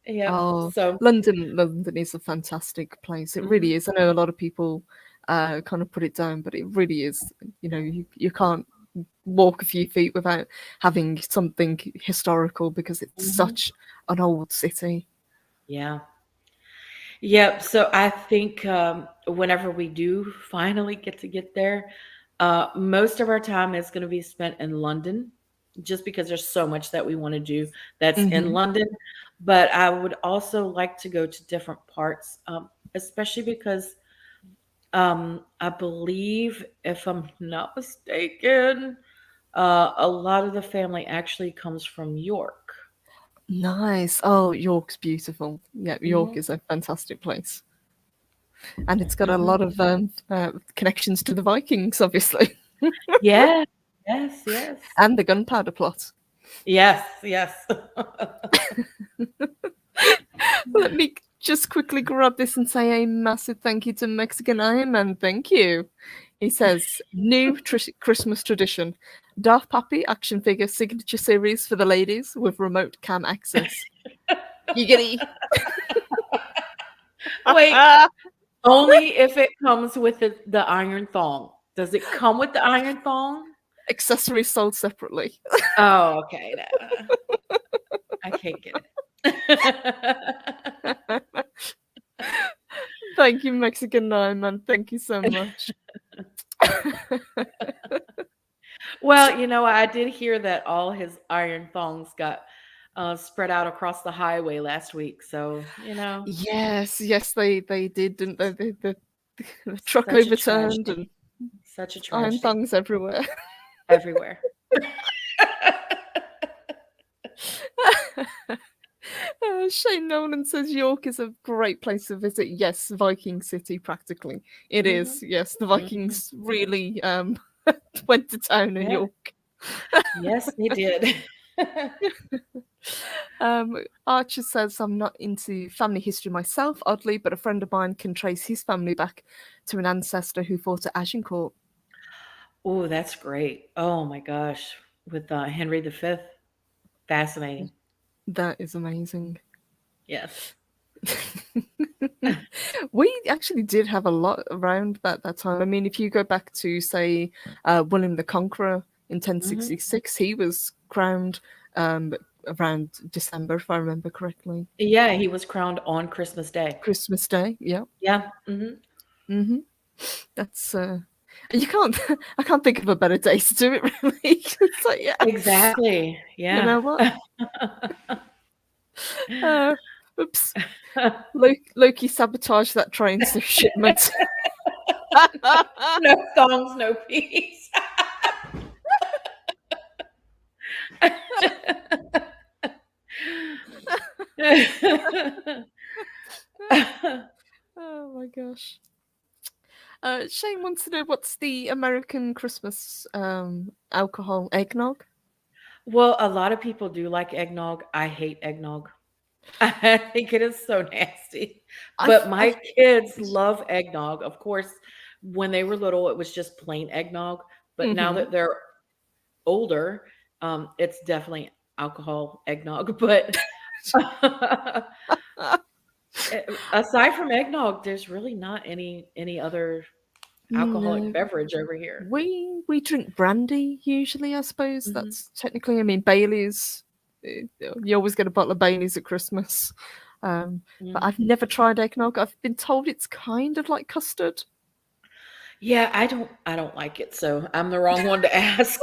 Yep. Oh, So London is a fantastic place. It really mhm, is. I know a lot of people kind of put it down, but it really is. You can't walk a few feet without having something historical because it's mhm, such an old city. yeah. Yep. So I think whenever we do finally get there, most of our time is going to be spent in London, just because there's so much that we want to do that's in Hmm. London. But I would also like to go to different parts, especially because I believe, if I'm not mistaken, a lot of the family actually comes from York. Nice. Oh, York's beautiful. Yeah, York Hmm. is a fantastic place. And it's got a Hmm. lot of connections to the Vikings, obviously, Yes, yes, yes, and the gunpowder plot. yes, yes. Let me just quickly grab this and say a massive thank you to Mexican Iron Man. Thank you. He says, new Christmas tradition. Darth Pappy action figure signature series for the ladies with remote cam access. Giggity. Wait, only if it comes with the iron thong. Does it come with the iron thong? Accessories sold separately. Oh, okay. No, I can't get it. Thank you, Mexican Iron Man. Thank you so much. Well, I did hear that all his iron thongs got spread out across the highway last week. So, Yes, yes, they did, didn't they? The truck such a overturned and tragedy. Such a iron tragedy thongs everywhere. everywhere. Shane Nolan says York is a great place to visit. Yes, Viking city, practically. It Hmm. is. Yes, the Hmm. Vikings really went to town in Yeah. York. Yes, they did. Archer says, I'm not into family history myself, oddly, but a friend of mine can trace his family back to an ancestor who fought at Agincourt. Oh, that's great. Oh my gosh. With Henry V. Fascinating. That is amazing. Yes. We actually did have a lot around that time. I mean, if you go back to, say, William the Conqueror in Hmm. 1066, he was crowned um, around December, if I remember correctly. Yeah, he was crowned on Christmas Day. Christmas Day, yeah. Yeah. Hmm. Hmm. That's you can't. I can't think of a better day to do it. Really, it's like yes, Exactly. you Yeah. know what? Uh, oops, Loki sabotaged that train shipment. No thongs, no peace. Oh my gosh. Shane wants to know what's the American Christmas alcohol eggnog? Well, a lot of people do like eggnog. I hate eggnog. I think it is so nasty. But I my kids love eggnog. Of course, when they were little, it was just plain eggnog. But now hmm that they're older, it's definitely alcohol eggnog. But aside from eggnog, there's really not any other alcoholic No, beverage over here. we drink brandy usually. I suppose Hmm. that's technically. I mean, Bailey's. You always get a bottle of Bailey's at Christmas. But I've Hmm. never tried eggnog. I've been told it's kind of like custard. Yeah, I don't like it, so I'm the wrong one to ask.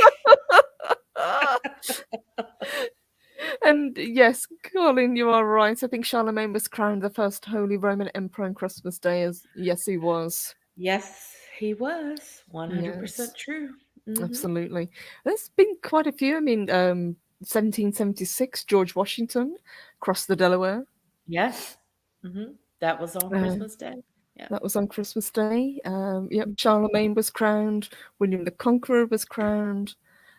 And yes, Colin, you are right. I think Charlemagne was crowned the first Holy Roman Emperor on Christmas Day. As yes, he was. Yes, he was Yes, 100% true. Hmm. absolutely. There's been quite a few. I mean, 1776, George Washington crossed the Delaware. Yes. Hmm. That was on Uh, Christmas Day. Yeah. that was on Christmas Day. Yep, Mhm. Charlemagne was crowned. William the Conqueror was crowned.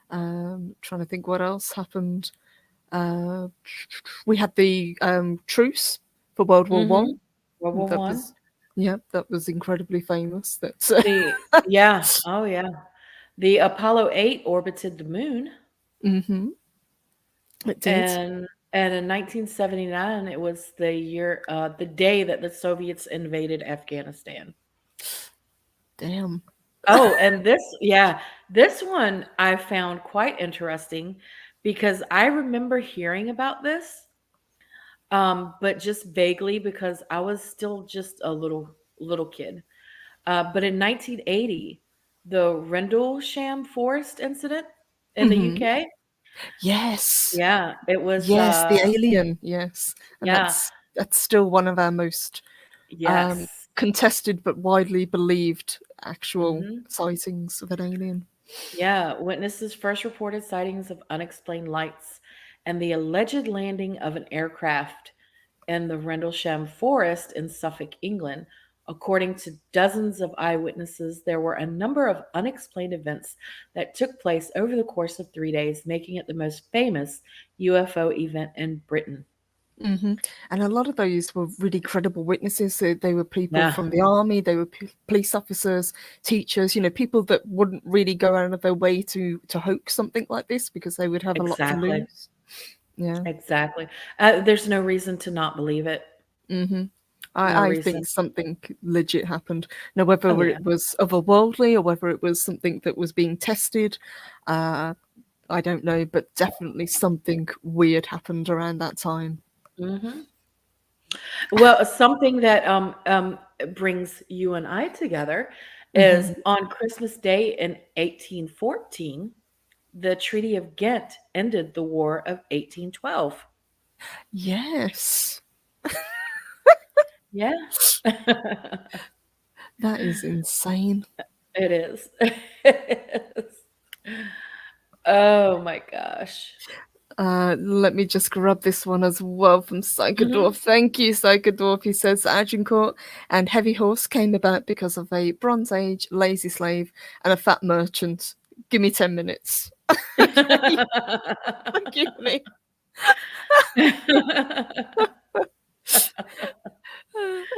Trying to think what else happened. Uh, we had the truce for World War One. Mhm. World War That One. was, yeah, that was incredibly famous. That's Yeah. Oh yeah. The Apollo 8 orbited the moon, hmm it did. and in 1979 it was the day that the Soviets invaded Afghanistan. Damn. Oh, and this one I found quite interesting because I remember hearing about this, but just vaguely because I was still just a little kid. But in 1980, the Rendlesham Forest incident in the hmm UK, Yes, yeah, it was, yes, the alien. Yes, and yeah, that's still one of our most um, yes. contested but widely believed actual Hmm. sightings of an alien. Yeah, witnesses first reported sightings of unexplained lights and the alleged landing of an aircraft in the Rendlesham Forest in Suffolk, England. According to dozens of eyewitnesses, there were a number of unexplained events that took place over the course of 3 days, making it the most famous UFO event in Britain. hmm And a lot of those were really credible witnesses. They were people Yeah, from the army, they were police officers, teachers. People that wouldn't really go out of their way to hoax something like this because they would have a lot to exactly. lose. Yeah. Exactly. There's no reason to not believe it. hmm No I reason. think something legit happened. Now, whether Oh, yeah. it was otherworldly or whether it was something that was being tested, uh, I don't know, but definitely something weird happened around that time. Hmm. Well, something that brings you and I together is hmm on Christmas Day in 1814, the Treaty of Ghent ended the War of 1812. Yes, Yeah. that is insane. It is. It is. Oh my gosh. Let me just grab this one as well from Hmm. Psychodorf. Thank you, Psychodorf. He says Agincourt and Heavy Horse came about because of a Bronze Age lazy slave and a fat merchant. Give me 10 minutes. Give me.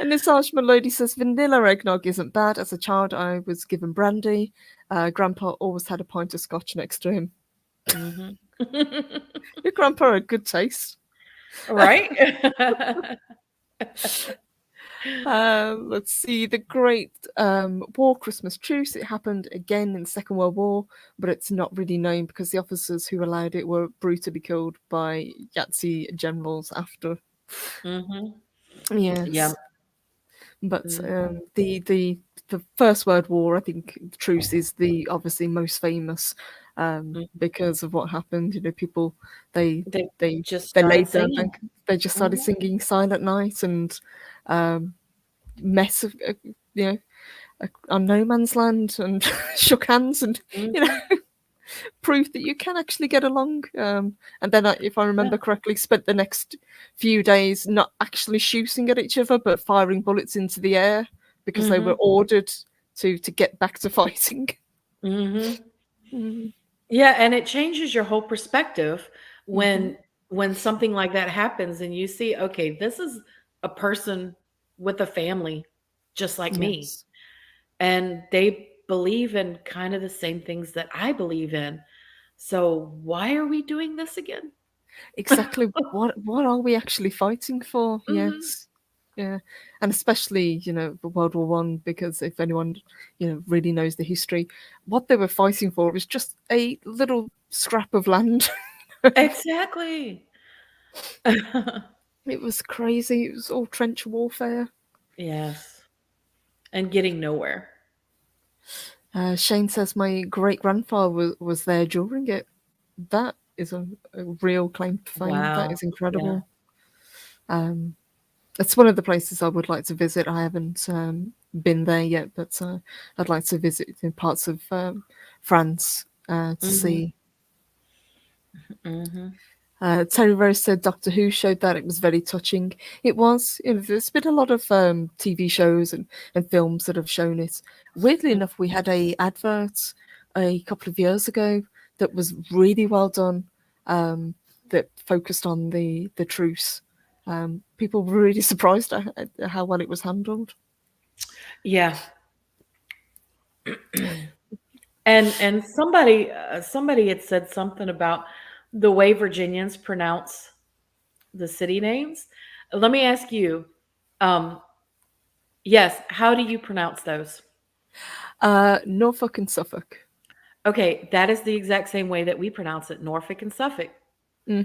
And Nisage Melody says vanilla eggnog isn't bad. As a child, I was given brandy. Grandpa always had a pint of scotch next to him. Hmm. Your grandpa had good taste. Right? Let's see, the Great War Christmas Truce. It happened again in the Second World War, but it's not really known because the officers who allowed it were brutally killed by Yahtzee generals after. Hmm. Yeah. Yes, but Hmm. the First World War, I think, the truce is the obviously most famous because of what happened. People they They they just they started laid down singing. and they just started Hmm. singing Silent Night and um, mess of you know on no man's land and shook hands and you Hmm. know proof that you can actually get along. And then, if I remember Yeah. correctly, spent the next few days not actually shooting at each other, but firing bullets into the air because they were Mhm. ordered to get back to fighting. Mhm. Mm, Yeah, and it changes your whole perspective hmm. when something like that happens and you see, okay, this is a person with a family just like me, Yes, and they believe in kind of the same things that I believe in. So why are we doing this again? exactly. What are we actually fighting for? Mhm. Yes, yeah, and especially the World War One, because if anyone really knows the history, what they were fighting for was just a little scrap of land. Exactly. It was crazy. It was all trench warfare. Yes. And getting nowhere. Shane says my great grandfather was there during it. That is a real claim to fame. That Wow. is Yeah. incredible. Um, it's one of the places I would like to visit. I haven't been there yet, but I'd like to visit in parts of France to Mhm. see. Mhm. Terry Rose said Doctor Who showed that it was very touching. It was. There's been a lot of TV shows and films that have shown it. Weirdly enough, we had a advert a couple of years ago that was really well done. That focused on the truce. People were really surprised at how well it was handled. Yeah. And somebody had said something about the way Virginians pronounce the city names. Let me ask you, um, yes, how do you pronounce those? Norfolk and Suffolk. Okay, that is the exact same way that we pronounce it, Norfolk and Suffolk. Hmm.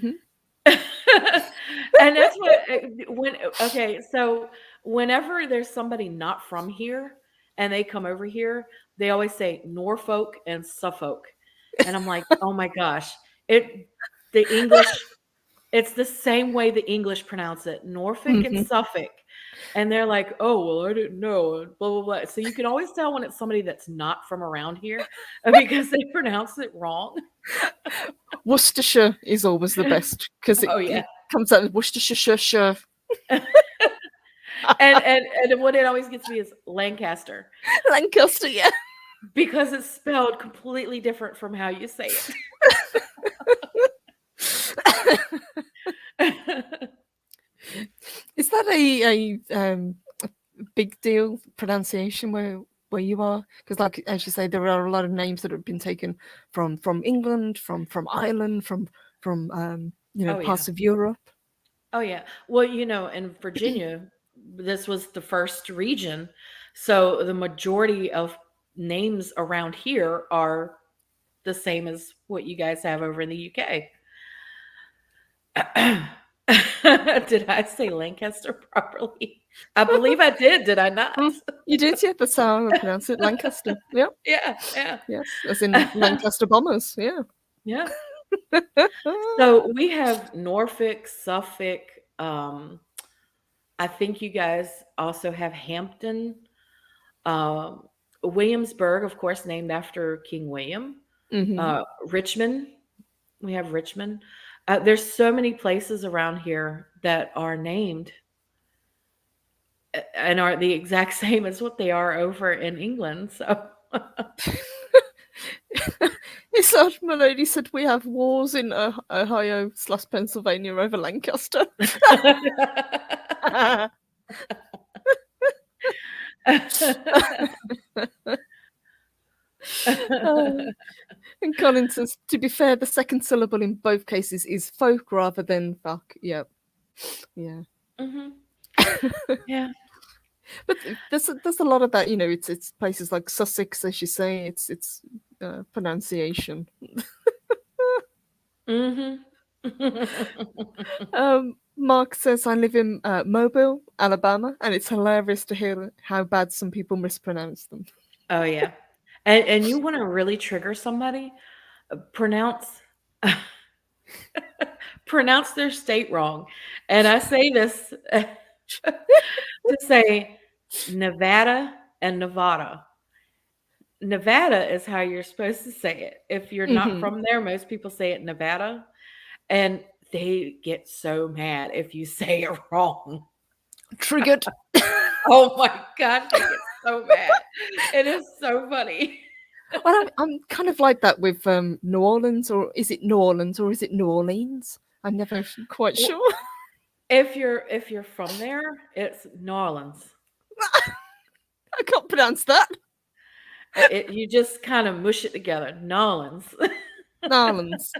And that's what when okay, so whenever there's somebody not from here and they come over here, they always say Norfolk and Suffolk. And I'm like, "Oh my gosh. It the English it's the same way the English pronounce it, Norfolk and Hmm. Suffolk." And they're like, "Oh, well, I didn't know," and blah blah blah. So you can always tell when it's somebody that's not from around here because they pronounce it wrong. Worcestershire is always the best because Oh it yeah. comes out of Worcestershire. And what it always gets me is Lancaster Lancaster, yeah. because it's spelled completely different from how you say it. Is that a big deal pronunciation where you are? Because, like as you say, there are a lot of names that have been taken from England, from Ireland, from Oh yeah. parts of Europe. Oh yeah. Well, in Virginia, this was the first region, so the majority of names around here are the same as what you guys have over in the UK. Did I say Lancaster properly? I believe I did I not? Mm, you did, yeah. That's how I would pronounce it. Lancaster. Yeah. Yeah, yeah. Yes, as in Lancaster bombers. Yeah. Yeah. So we have Norfolk, Suffolk. Um, I think you guys also have Hampton, um, Williamsburg, of course, named after King William. Hmm. Richmond, we have Richmond. There's so many places around here that are named and are the exact same as what they are over in England. So, It's like my lady said we have wars in Ohio/Pennsylvania over Lancaster. Uh, and Colin says, to be fair, the second syllable in both cases is folk rather than fuck. Yep. Yeah. Mhm. Yeah. But there's a lot of that, it's places like Sussex, as you say, it's pronunciation. Mhm. Mark says I live in Mobile, Alabama, and it's hilarious to hear how bad some people mispronounce them. Oh yeah. And you want to really trigger somebody? Pronounce pronounce their state wrong. And I say this to say Nevada and Nevada. Nevada is how you're supposed to say it. If you're not Hmm. from there, most people say it Nevada, and they get so mad if you say it wrong. Triggered. Oh my gosh, they get so mad. It is so funny. Well, I'm kind of like that with New Orleans, or is it New Orleans, or is it New Orleans? I'm never quite W sure. if you're from there, it's New Orleans. I can't pronounce that. You just kinda mush it together. New Orleans. New Orleans.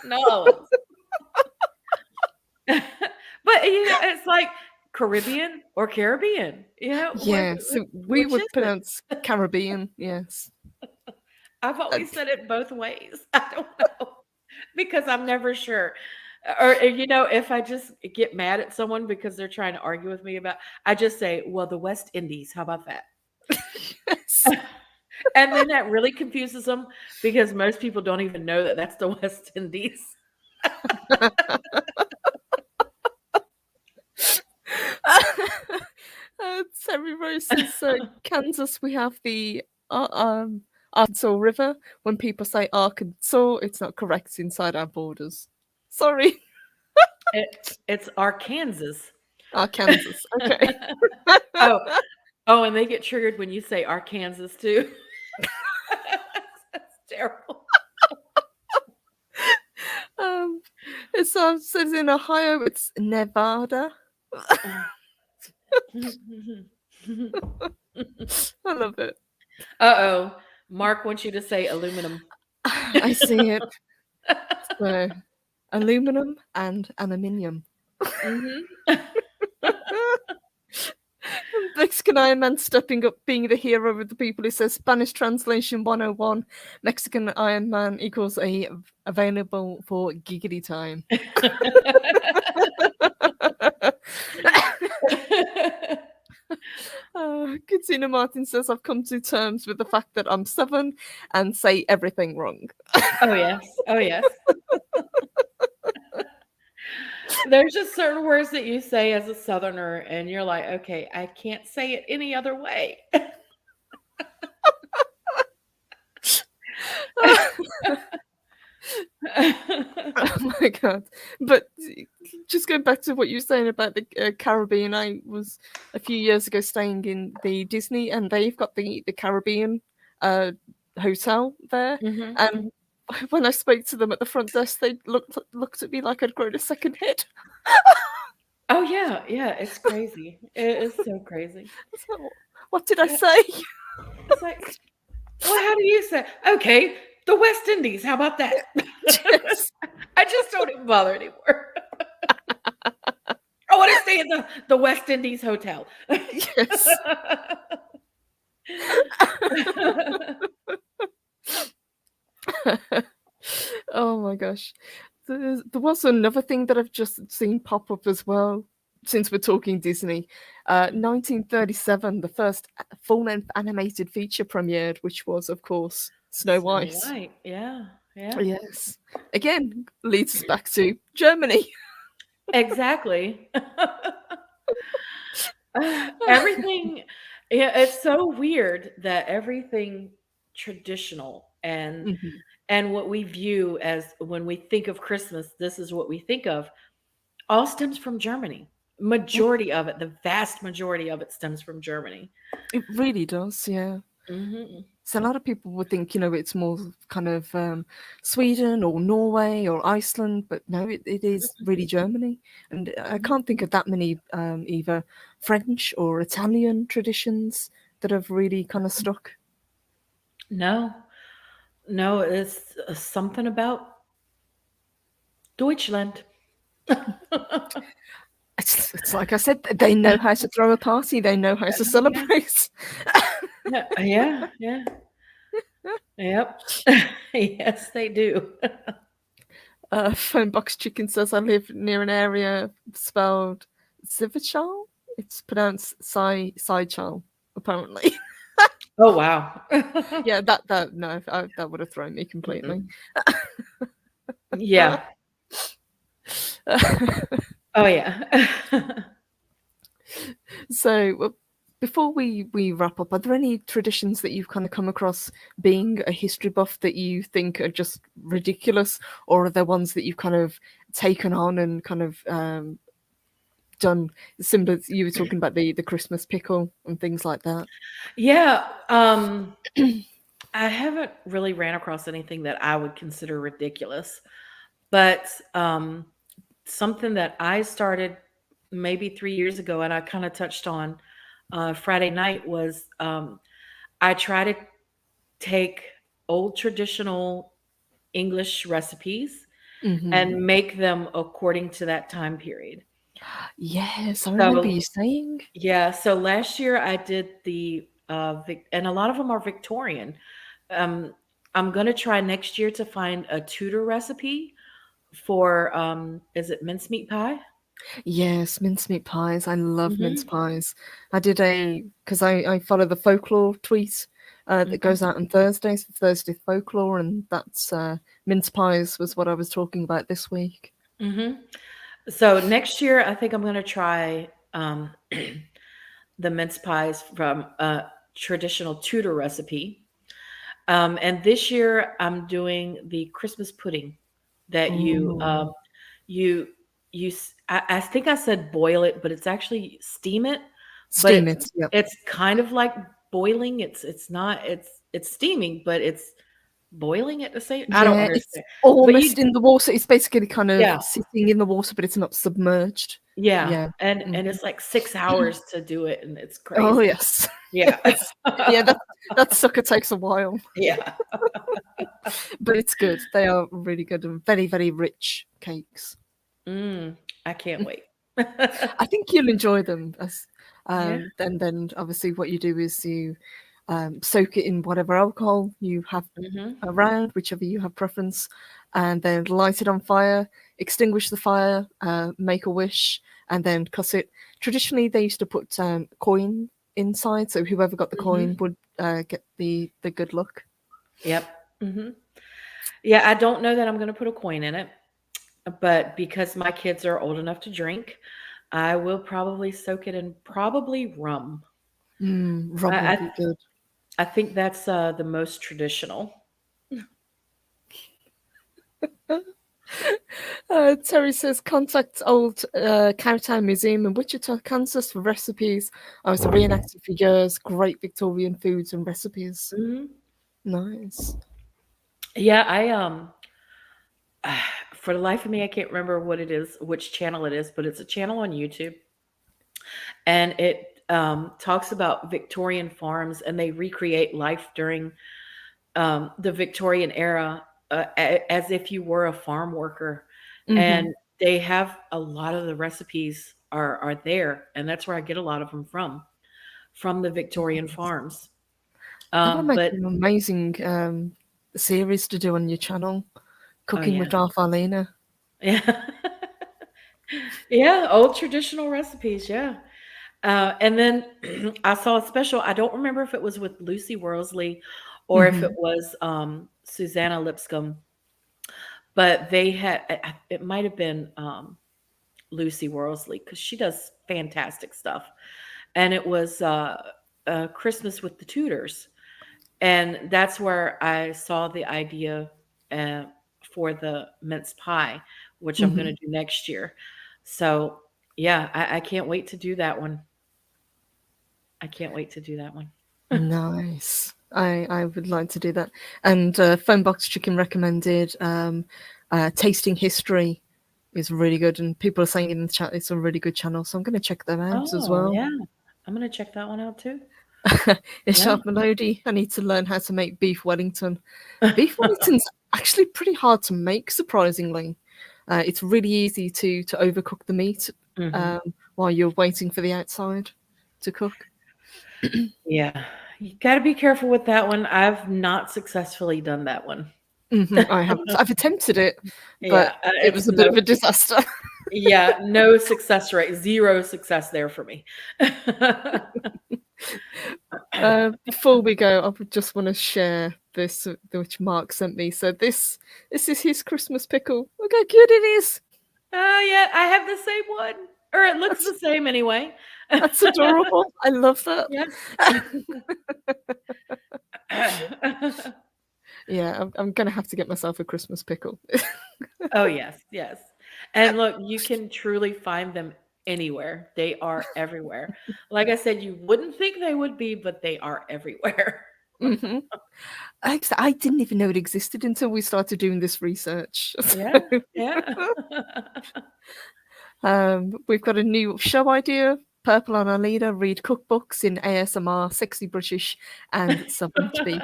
New Orleans. But, it's like Caribbean or Caribbean, Yeah, so we which is would it? pronounce Caribbean. Yes. I've Uh, always said it both ways. I don't know, because I'm never sure. Or, if I just get mad at someone because they're trying to argue with me I just say, "Well, the West Indies, how about that?" yes. And then that really confuses them because most people don't even know that that's the West Indies. Terry Rose says, Kansas, we have the Arkansas River. When people say Arkansas, it's not correct inside our borders. Sorry. It's Arkansas. Arkansas. Okay. Oh, oh, and they get triggered when you say Arkansas too. That's terrible. It says in Ohio, it's Nevada. I love it. Uh-oh. Mark wants you to say aluminum. I see it. So, aluminum and aluminium. Mhm. Mexican Iron Man stepping up, being the hero of the people. It says Spanish translation 101. Mexican Iron Man equals available for giggity time. Katina Martin says, I've come to terms with the fact that I'm Southern and say everything wrong. Oh, yes. Oh, yes. There's just certain words that you say as a Southerner, and you're like, okay, I can't say it any other way. Oh my god! But just going back to what you were saying about the Caribbean, I was a few years ago staying in the Disney, and they've got the Caribbean hotel there. Mhm, And mhm. when I spoke to them at the front desk, they looked at me like I'd grown a second head. Oh, yeah, yeah, it's crazy. It is so crazy. So, what did I say? It's like, well, how do you say? Okay, the West Indies. How about that? Yes. I just don't even bother anymore. I want to stay at the West Indies hotel. Yes. Oh my gosh. There was another thing that I've just seen pop up as well, since we're talking Disney. 1937, the first full-length animated feature premiered, which was, of course, Snow Snow White. White. Yeah, yeah. Yes. Again, leads us back to Germany. Exactly. Everything, yeah, it's so weird that everything traditional Mhm. and what we view as when we think of Christmas, this is what we think of, all stems from Germany. Majority of it, the vast majority of it stems from Germany. It really does, yeah. Mhm. So a lot of people would think, it's more kind of Sweden or Norway or Iceland, but no, it is really Germany. And I Mhm. can't think of that many either French or Italian traditions that have really kind of stuck. No, no, it's something about Deutschland. It's like I said, they know how to throw a party, they know how to Oh, yeah. celebrate. Yeah, yeah, yeah. Yep. Yes, they do. Phone Box Chicken says, I live near an area spelled Civichal. It's pronounced Sichal, apparently. Oh, wow. Yeah, that no, that would have thrown me completely. Mm-mm. Yeah. Oh, yeah. So Before we wrap up, are there any traditions that you've kind of come across being a history buff that you think are just ridiculous, or are there ones that you've kind of taken on and kind of done similar? You were talking about the Christmas pickle and things like that. Yeah, I haven't really ran across anything that I would consider ridiculous, but something that I started maybe 3 years ago, and I kind of touched on Friday night was I try to take old traditional English recipes Hmm. and make them according to that time period. Yes, I remember So you saying. yeah, so last year I did the and a lot of them are Victorian. Um, I'm gonna try next year to find a Tudor recipe for is it mincemeat pie? Yes, mincemeat pies. I love mince Hmm. pies. I did because I follow the folklore tweet that Hmm. goes out on Thursdays for Thursday folklore, and that's mince pies was what I was talking about this week. Hmm. So next year I think I'm gonna try the mince pies from a traditional Tudor recipe. And this year I'm doing the Christmas pudding that Oh, you I think I said boil it, but it's actually steam it, but steam it. Yep. it's kind of like boiling. It's not it's steaming, but it's boiling at the same. I don't Yeah, it's understand. But almost you in the water. It's basically kind of yeah, sitting in the water, but it's not submerged. yeah. Yeah. And Mhm. it's like 6 hours to do it, and it's Oh crazy. yes. Yeah. It's yeah, that sucker takes a while, Yeah. but it's good. They are really good and very, very rich cakes. Mm, I can't wait. I think you'll enjoy them. As Yeah. then obviously what you do is you soak it in whatever alcohol you have Mhm. around, whichever you have preference, and then light it on fire, extinguish the fire, make a wish, and then cut it. Traditionally, they used to put coin inside, so whoever got the coin Mhm. would get the good luck. Yep. Mhm. Yeah, I don't know that I'm gonna put a coin in it, but because my kids are old enough to drink, I will probably soak it in probably rum. Rum I would I, be good. I think that's the most traditional. Terry says, contact old Cowtown Museum in Wichita, Kansas for recipes. I was a reenactor for years. Great Victorian foods and recipes. Mhm. Nice. Yeah, for the life of me, I can't remember what it is, which channel it is, but it's a channel on YouTube, and it talks about Victorian farms, and they recreate life during the Victorian era as if you were a farm worker, Hmm. and they have a lot of the recipes are there, and that's where I get a lot of them from the Victorian farms. That would make But an amazing series to do on your channel. oh Cooking with yeah, Darth Arlena. yeah, yeah, old traditional recipes, yeah. And then I saw a special. I don't remember if it was with Lucy Worsley or if it Hmm. was Susanna Lipscomb, but they had it might have been Lucy Worsley because she does fantastic stuff. And it was Christmas with the Tudors, and that's where I saw the idea uh, for the mince pie, which I'm going Hmm. to do next year. So yeah, I can't wait to do that one. I can't wait to do that one. Nice. I would like to do that. And Phonebox Chicken recommended Tasting History is really good, and people are saying in the chat it's a really good channel, so I'm going to check them out as Oh well. yeah, I'm going to check that one out too. Yeah. Ishaq Melody, I need to learn how to make beef Wellington. Beef Wellington's actually pretty hard to make, surprisingly. It's really easy to overcook the meat Hmm. while you're waiting for the outside to cook. Yeah, you got to be careful with that one. I've not successfully done that one. I haven't. I've attempted it, Yeah, but it it's was a bit of a disaster. yeah, no success rate, zero success there for me. Before we go, I would just want to share this, which Mark sent me. So this is his Christmas pickle. Look how cute it is. Oh yeah, I have the same one. or it looks That's the same anyway. that's adorable. I love that. Yes. Yeah, I'm gonna have to get myself a Christmas pickle. Oh, yes, yes. And look, you can truly find them anywhere. They are everywhere. Like I said, you wouldn't think they would be, but they are everywhere. Hmm. I didn't even know it existed until we started doing this research. Yeah, yeah. We've got a new show idea. Purple on our leader, read cookbooks in ASMR, sexy British, and Southern speak.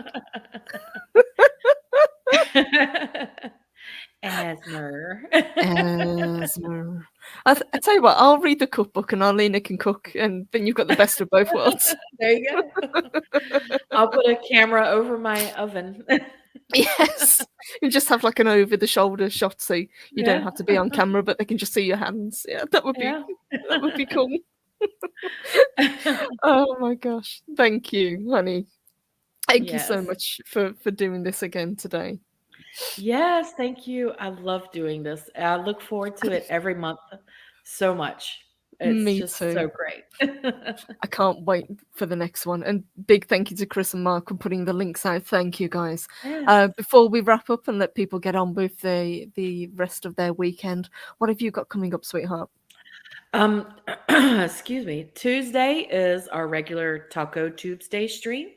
Asthma. I tell you what, I'll read the cookbook and Arlena can cook, and then you've got the best of both worlds. There you go. I'll put a camera over my oven. Yes, you just have like an over-the-shoulder shot, so you don't Yeah, have to be on camera, but they can just see your hands. Yeah, that would be yeah. cool. Oh my gosh, thank you, honey. Thank you so Yes. much for doing this again today. Yes, thank you. I love doing this. I look forward to it every month so much. It's Me just so too. great. I can't wait for the next one. And big thank you to Chris and Mark for putting the links out. Thank you guys. Yes. Before we wrap up and let people get on with the rest of their weekend, what have you got coming up, sweetheart? Um, excuse me. Tuesday is our regular Taco Tuesday stream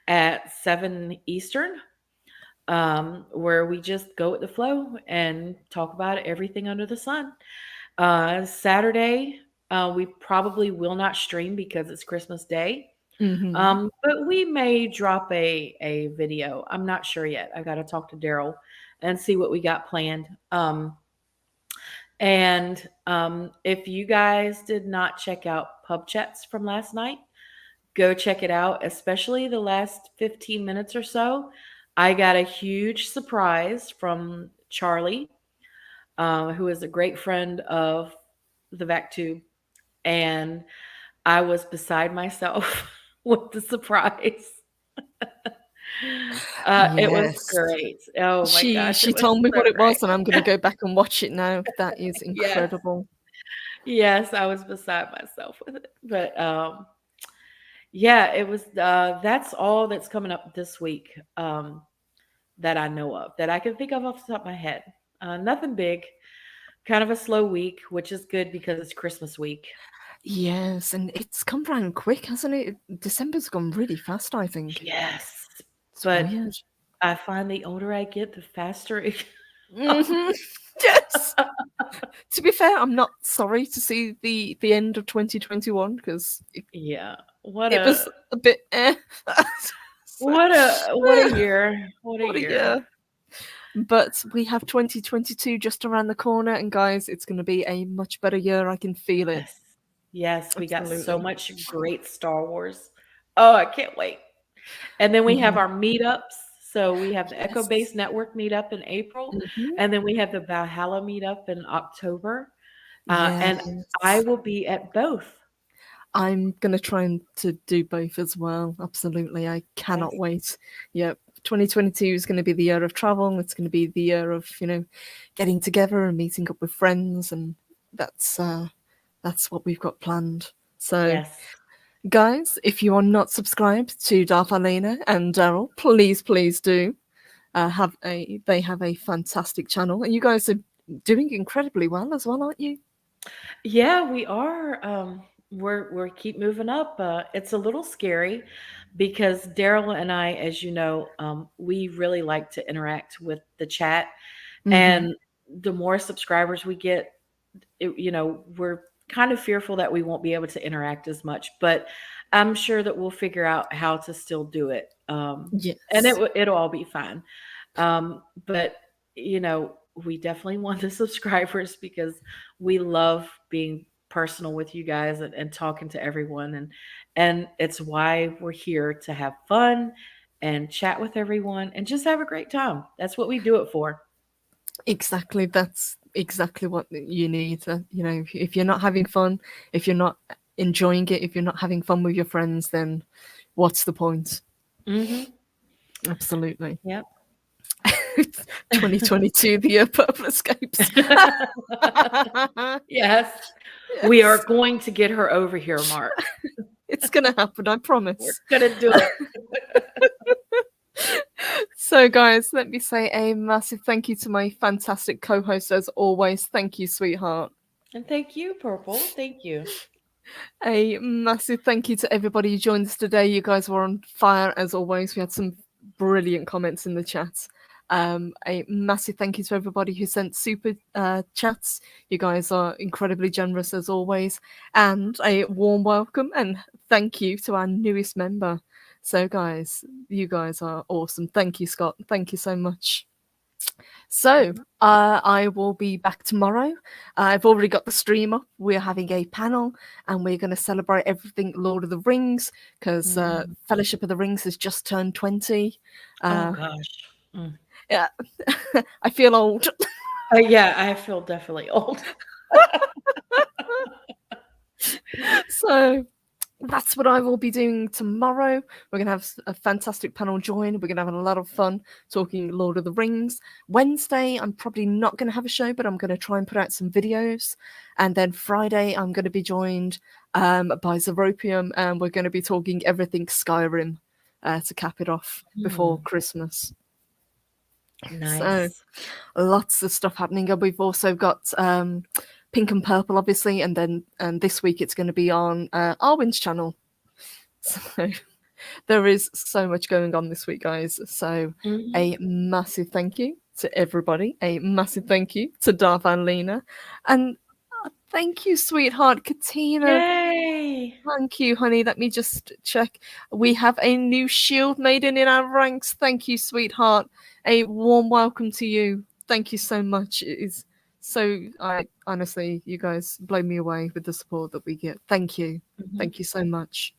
at 7 Eastern, where we just go with the flow and talk about everything under the sun. Saturday, we probably will not stream because it's Christmas Day. Hmm. But we may drop a video. I'm not sure yet. I got to talk to Daryl and see what we got planned. And if you guys did not check out pub chats from last night, go check it out, especially the last 15 minutes or so. I got a huge surprise from Charlie, who is a great friend of the VacTube. And I was beside myself with the surprise. It was Yes. great. Oh my gosh, She it was told me so what it was, and I'm great. gonna go back and watch it now. That is Yes. incredible. Yes, I was beside myself with it. But yeah, it was that's all that's coming up this week, that I know of, that I can think of off the top of my head. Nothing big. Kind of a slow week, which is good because it's Christmas week. Yes, and it's come round quick, hasn't it? December's gone really fast, I think. Yes. It's But weird. I find the older I get, the faster it Hmm. comes. Yes. To be fair, I'm not sorry to see the end of 2021 because Yeah. What it was a a bit So, what a year. What a what a year. year. But we have 2022 just around the corner, and guys, it's going to be a much better year. I can feel it. Yes. Yes, we got so Absolutely. much great Star Wars. Oh, I can't wait. And then we have Yeah. our meetups. So we have the Echo Base Yes. Network meetup in April, Hmm. and then we have the Valhalla meetup in October. And I Yes. will be at both. I'm gonna try and to do both as well. Absolutely. I cannot Yes. wait. Yep. 2022 is going to be the year of travel. It's going to be the year of, getting together and meeting up with friends, and that's what we've got planned. So, Yes. guys, if you are not subscribed to Darth Arlena and Daryl, please do. They have a fantastic channel, and you guys are doing incredibly well as well, aren't you? Yeah, we are. We're keep moving up. It's a little scary because Daryl and I, as you know, we really like to interact with the chat, Hmm. and the more subscribers we get, we're kind of fearful that we won't be able to interact as much. But I'm sure that we'll figure out how to still do it, and Yes. it'll all be fine. But we definitely want the subscribers because we love being personal with you guys and talking to everyone, and it's why we're here to have fun and chat with everyone and just have a great time. That's what we do it for. Exactly. That's exactly what you need. If you're not having fun, if you're not enjoying it, if you're not having fun with your friends, then what's the point? Hmm. Absolutely. Yep. 2022, the year purple escapes. Yes. We are Yes, going to get her over here, Mark. it's gonna happen, I We're promise. gonna do it. So, guys, let me say a massive thank you to my fantastic co-host as always. Thank you, sweetheart. And thank you, Purple. Thank you. A massive thank you to everybody who joined us today. You guys were on fire as always. We had some brilliant comments in the chat. A massive thank you to everybody who sent super chats. You guys are incredibly generous as always. And a warm welcome and thank you to our newest member. So, guys, you guys are awesome. Thank you, Scott. Thank you so much. So, I will be back tomorrow. I've already got the stream up. We're having a panel and we're going to celebrate everything Lord of the Rings because Mm. Fellowship of the Rings has just turned 20. Oh gosh. Yeah, I feel old. Yeah, I feel definitely old. So, that's what I will be doing tomorrow. We're going to have a fantastic panel join. We're going to have a lot of fun talking Lord of the Rings. Wednesday, I'm probably not going to have a show, but I'm going to try and put out some videos. And then Friday, I'm going to be joined by Zeropium, and we're going to be talking everything Skyrim to cap it off before Christmas. So, Nice. lots of stuff happening. And we've also got Pink and Purple, obviously, and then this week it's going to be on Arwen's channel. So there is so much going on this week, guys. So a massive thank you to everybody. A massive thank you to Darth Arlena. And thank you, sweetheart Katina. Yay! Thank you, honey. Let me just check. We have a new shield maiden in our ranks. Thank you, sweetheart. A warm welcome to you. Thank you so much. It is so, I honestly, you guys blow me away with the support that we get. Thank you. Thank you so much.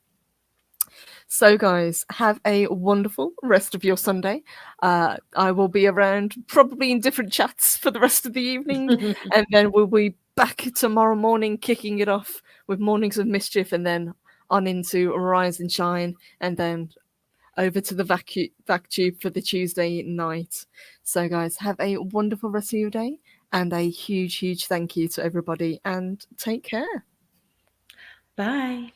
So, guys, have a wonderful rest of your Sunday. I will be around probably in different chats for the rest of the evening, and then we'll be back tomorrow morning kicking it off with Mornings of Mischief, and then on into Rise and Shine, and then over to the VacTube for the Tuesday night. So, guys, have a wonderful rest of your day, and a huge, huge thank you to everybody, and take care. Bye.